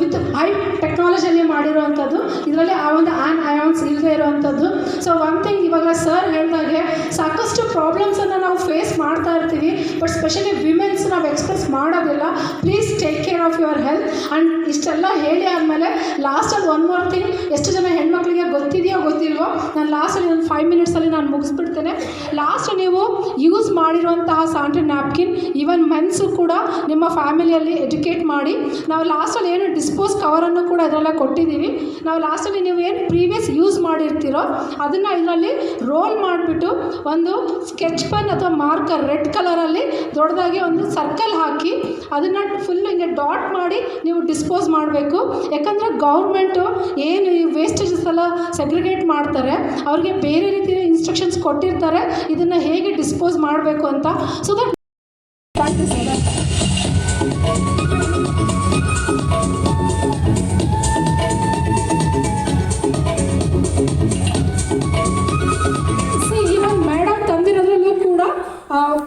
[SPEAKER 1] ವಿತ್ ಹೈ ಟೆಕ್ನಾಲಜಿಯಲ್ಲಿ ಮಾಡಿರುವಂಥದ್ದು, ಇದರಲ್ಲಿ ಆ ಒಂದು ಅಯಾನ್ಸ್ ಇಲ್ಲದೆ ಇರುವಂಥದ್ದು. ಸೊ ಒನ್ ಥಿಂಗ್, ಇವಾಗ ಸರ್ ಹೇಳಿದಾಗೆ ಸಾಕಷ್ಟು ಪ್ರಾಬ್ಲಮ್ಸನ್ನು ನಾವು ಫೇಸ್ ಮಾಡ್ತಾ ಇರ್ತೀವಿ, ಬಟ್ ಸ್ಪೆಷಲಿ ವಿಮೆನ್ಸ್ ನಾವು ಎಕ್ಸ್ಪ್ರೆಸ್ ಮಾಡೋದಿಲ್ಲ. Please take care of your health. And ಇಷ್ಟೆಲ್ಲ ಹೇಳಿ ಆದಮೇಲೆ ಲಾಸ್ಟಲ್ಲಿ ಒನ್ ಮೋರ್ ಥಿಂಗ್, ಎಷ್ಟು ಜನ ಹೆಣ್ಮಕ್ಳಿಗೆ ಗೊತ್ತಿದೆಯೋ ಗೊತ್ತಿಲ್ವೋ, ನಾನು ಲಾಸ್ಟಲ್ಲಿ ಒಂದು 5 ಮಿನಿಟ್ಸಲ್ಲಿ ನಾನು ಮುಗಿಸ್ಬಿಡ್ತೇನೆ. ಲಾಸ್ಟ್ ನೀವು ಯೂಸ್ ಮಾಡಿರುವಂತಹ ಸ್ಯಾನಿಟರಿ ನ್ಯಾಪ್ಕಿನ್, ಈವನ್ ಮೆನ್ಸು ಕೂಡ ನಿಮ್ಮ ಫ್ಯಾಮಿಲಿಯಲ್ಲಿ ಎಜುಕೇಟ್ ಮಾಡಿ. ನಾವು ಲಾಸ್ಟಲ್ಲಿ ಏನು ಡಿಸ್ಪೋಸ್ ಕವರನ್ನು ಕೂಡ ಇದರಲ್ಲೇ ಕೊಟ್ಟಿದ್ದೀವಿ. ನಾವು ಲಾಸ್ಟಲ್ಲಿ ನೀವು ಏನು ಪ್ರೀವಿಯಸ್ ಯೂಸ್ ಮಾಡಿರ್ತೀರೋ ಅದನ್ನು ಇದರಲ್ಲಿ ರೋಲ್ ಮಾಡಿಬಿಟ್ಟು ಒಂದು ಸ್ಕೆಚ್ ಪೆನ್ ಅಥವಾ ಮಾರ್ಕರ್ ರೆಡ್ ಕಲರಲ್ಲಿ ದೊಡ್ಡದಾಗಿ ಒಂದು ಸರ್ಕಲ್ ಹಾಕಿ ಅದನ್ನು ಫುಲ್ ಹಿಂಗೆ ಡಾಟ್ ಮಾಡಿ ನೀವು ಡಿಸ್ಪೋಸ್ ಮಾಡಬೇಕು. ಯಾಕಂದರೆ ಗೌರ್ಮೆಂಟು ಏನು ಈ ವೇಸ್ಟೇಜಸ್ ಎಲ್ಲ ಸೆಗ್ರಿಗೇಟ್ ಮಾಡ್ತಾರೆ, ಅವ್ರಿಗೆ ಬೇರೆ ರೀತಿಯ ಇನ್ಸ್ಟ್ರಕ್ಷನ್ಸ್ ಕೊಟ್ಟಿರ್ತಾರೆ ಇದನ್ನು ಹೇಗೆ ಡಿಸ್ಪೋಸ್ ಮಾಡಬೇಕು ಅಂತ. ಸೊ ದಟ್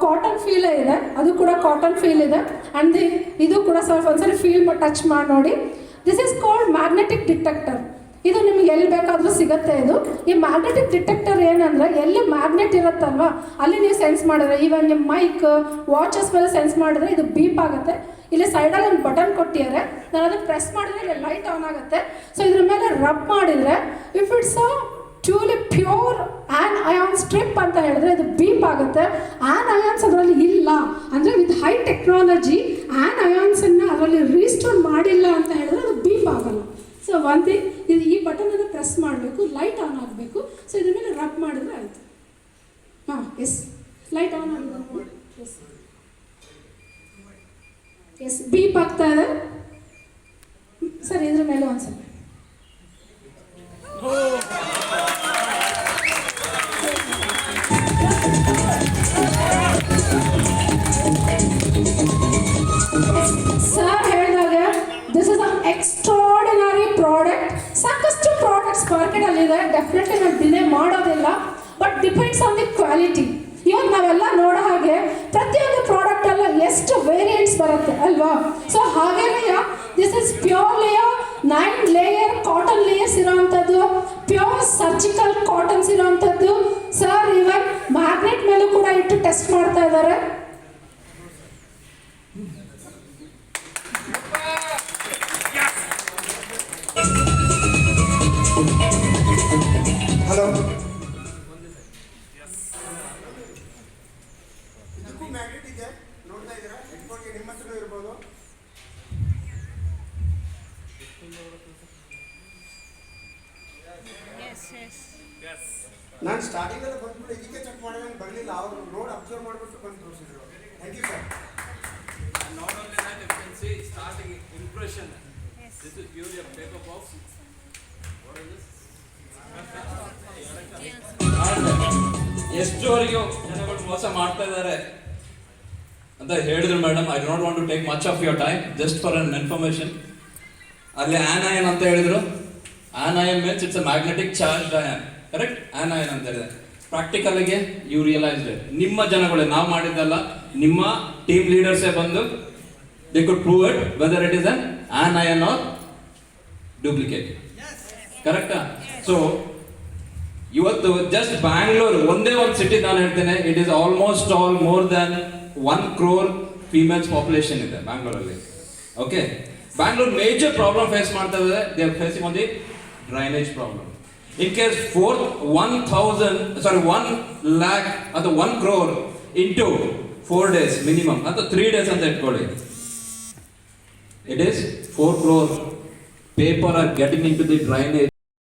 [SPEAKER 1] ಕಾಟನ್ ಫೀಲೇ ಇದೆ, ಅದು ಕೂಡ ಕಾಟನ್ ಫೀಲ್ ಇದೆ. ಆ್ಯಂಡ್ ಇದು ಕೂಡ ಸ್ವಲ್ಪ ಒಂದ್ಸರಿ ಫೀಲ್ ಟಚ್ ಮಾಡಿ ನೋಡಿ. This is called magnetic detector. ಇದು ನಿಮ್ಗೆ ಎಲ್ಲಿ ಬೇಕಾದರೂ ಸಿಗುತ್ತೆ. ಇದು ಈ ಮ್ಯಾಗ್ನೆಟಿಕ್ ಡಿಟೆಕ್ಟರ್ ಏನಂದರೆ, ಎಲ್ಲಿ ಮ್ಯಾಗ್ನೆಟ್ ಇರುತ್ತಲ್ವ ಅಲ್ಲಿ ನೀವು ಸೆನ್ಸ್ ಮಾಡಿದ್ರೆ, ಈವನ್ ನಿಮ್ಮ ಮೈಕ್ ವಾಚಸ್ ಮೇಲೆ ಸೆನ್ಸ್ ಮಾಡಿದ್ರೆ ಇದು ಬೀಪ್ ಆಗುತ್ತೆ. ಇಲ್ಲಿ ಸೈಡಲ್ಲಿ ಒಂದು ಬಟನ್ ಕೊಟ್ಟಿದ್ದಾರೆ, ನಾನು ಅದನ್ನು ಪ್ರೆಸ್ ಮಾಡಿದ್ರೆ ಇಲ್ಲಿ ಲೈಟ್ ಆನ್ ಆಗುತ್ತೆ. ಸೊ ಇದ್ರ ಮೇಲೆ ರಬ್ ಮಾಡಿದರೆ if it's truly pure an ion strip ಅಂತ ಹೇಳಿದ್ರೆ ಇದು ಬೀಪ್ ಆಗುತ್ತೆ. ಆ್ಯನ್ ಅಯಾನ್ಸ್ ಅದರಲ್ಲಿ ಇಲ್ಲ ಅಂದರೆ ವಿತ್ ಹೈ ಟೆಕ್ನಾಲಜಿ ಆ್ಯನ್ ಅಯಾನ್ಸನ್ನು ಅದರಲ್ಲಿ ರೀಸ್ಟೋರ್ ಮಾಡಿಲ್ಲ ಅಂತ ಹೇಳಿದ್ರೆ ಅದು ಬೀಪ್ ಆಗಲ್ಲ. ಸೊ ಒನ್ ಥಿಂಗ್, ಇದು ಈ ಬಟನನ್ನು ಪ್ರೆಸ್ ಮಾಡಬೇಕು, ಲೈಟ್ ಆನ್ ಆಗಬೇಕು. ಸೊ ಇದ್ರ ಮೇಲೆ ರಬ್ ಮಾಡಿದ್ರೆ ಆಯಿತು. ಹಾಂ, ಎಸ್, ಲೈಟ್ ಆನ್ ಆಗಿದೆ. ಎಸ್ ಎಸ್, ಬೀಪ್ ಆಗ್ತಾ ಇದೆ ಸರ್. ಇದ್ರ ಮೇಲೆ ಒಂದ್ಸಲ ಸರ್ ಹೇಳಿದಾಗ this is an extraordinary product. ಸಾಕಷ್ಟು ಪ್ರಾಡಕ್ಟ್ಸ್ ಮಾರ್ಕೆಟಲ್ಲಿದೆ, ಡೆಫಿನೆಟ್ಲಿ ನಾನು ಡಿಲೇ ಮಾಡೋದಿಲ್ಲ, but depends on the quality. ಇವಾಗ ನಾವೆಲ್ಲ ನೋಡೋ ಹಾಗೆ ಪ್ರತಿಯೊಂದು ಪ್ರಾಡಕ್ಟ್ ಎಲ್ಲ ಎಷ್ಟು ವೇರಿಯಂಟ್ಸ್ ಬರುತ್ತೆ ಅಲ್ವಾ. ಸೊ ಹಾಗೇನೆ this is purely 9 layer cotton layers ಇರೋವಂಥದ್ದು, ಪ್ಯೂರ್ ಸರ್ಜಿಕಲ್ ಕಾಟನ್ಸ್ ಇರೋವಂಥದ್ದು. ಸರ್ ಇವನ್ ಮ್ಯಾಗ್ನೆಟ್ ಮೇಲೂ ಕೂಡ ಇಟ್ಟು ಟೆಸ್ಟ್ ಮಾಡ್ತಾ ಇದ್ದಾರೆ.
[SPEAKER 3] ಹಲೋ,
[SPEAKER 6] ಇದಕ್ಕೂ ಮ್ಯಾಗ್ನೆಟ್ ಇದೆ, ನೋಡ್ತಾ ಇದ್ದೀರಾ? ಹೆಡ್ಫೋನ್ಗೆ ನಿಮ್ಮ ಹತ್ರನೂ ಇರ್ಬೋದು. ನಾನು ಸ್ಟಾರ್ಟಿಂಗಲ್ಲಿ ಬಂದ್ಬಿಟ್ಟು ಇದಕ್ಕೆ ಚೆಕ್ ಮಾಡಿದ್ರೆ ಬರಲಿಲ್ಲ, ಅವರು ರೋಡ್ ಅಬ್ಸರ್ವ್ ಮಾಡಿಬಿಟ್ಟು ಬಂದು ತೋರಿಸಿದ್ರು. Thank you sir.
[SPEAKER 7] Not only that, you can see starting impression. Yes. This is purely a paper box. What is this? ಎಷ್ಟುವರೆಗೂ ಜನಗಳು ಮೋಸ ಮಾಡ್ತಾ ಇದ್ದಾರೆ ಅಂತ ಹೇಳಿದ್ರು madam. I do not want to take much of your time, just for an information. ಅಲ್ಲಿ anion ಅಂತ ಹೇಳಿದ್ರು. Anion means it's a magnetic charge ion, correct? Anion ಅಂತ ಹೇಳಿದೆ. ಪ್ರಾಕ್ಟಿಕಲ್ಗೆ ಯು ರಿಯಲೈಸ್ಡ್ ಇಟ್. ನಿಮ್ಮ ಜನಗಳೇ, ನಾವು ಮಾಡಿದ್ದಲ್ಲ, ನಿಮ್ಮ ಟೀಮ್ ಲೀಡರ್ಸೇ ಬಂದು they could prove it whether it is an anion or duplicate, ಕರೆಕ್ಟಾ? ಸೊ ಇವತ್ತು ಜಸ್ಟ್ ಬ್ಯಾಂಗ್ಳೂರ್ ಒಂದೇ ಒಂದು ಸಿಟಿ ನಾನು ಹೇಳ್ತೇನೆ, it is almost all more than 1 crore females population ಇದೆ ಬ್ಯಾಂಗ್ಳೂರಲ್ಲಿ. Okay, Bangalore major problem face ಮಾಡ್ತಾ ಇದ್ದಾರೆ. They are facing on the drainage problem. In case 1 lakh ಅಥವಾ 1 crore ಇಂಟು 4 days ಮಿನಿಮಮ್ ಅಥವಾ 3 days ಅಂತ ಇಟ್ಕೊಳ್ಳಿ. It is 4 crore paper are getting into the drainage.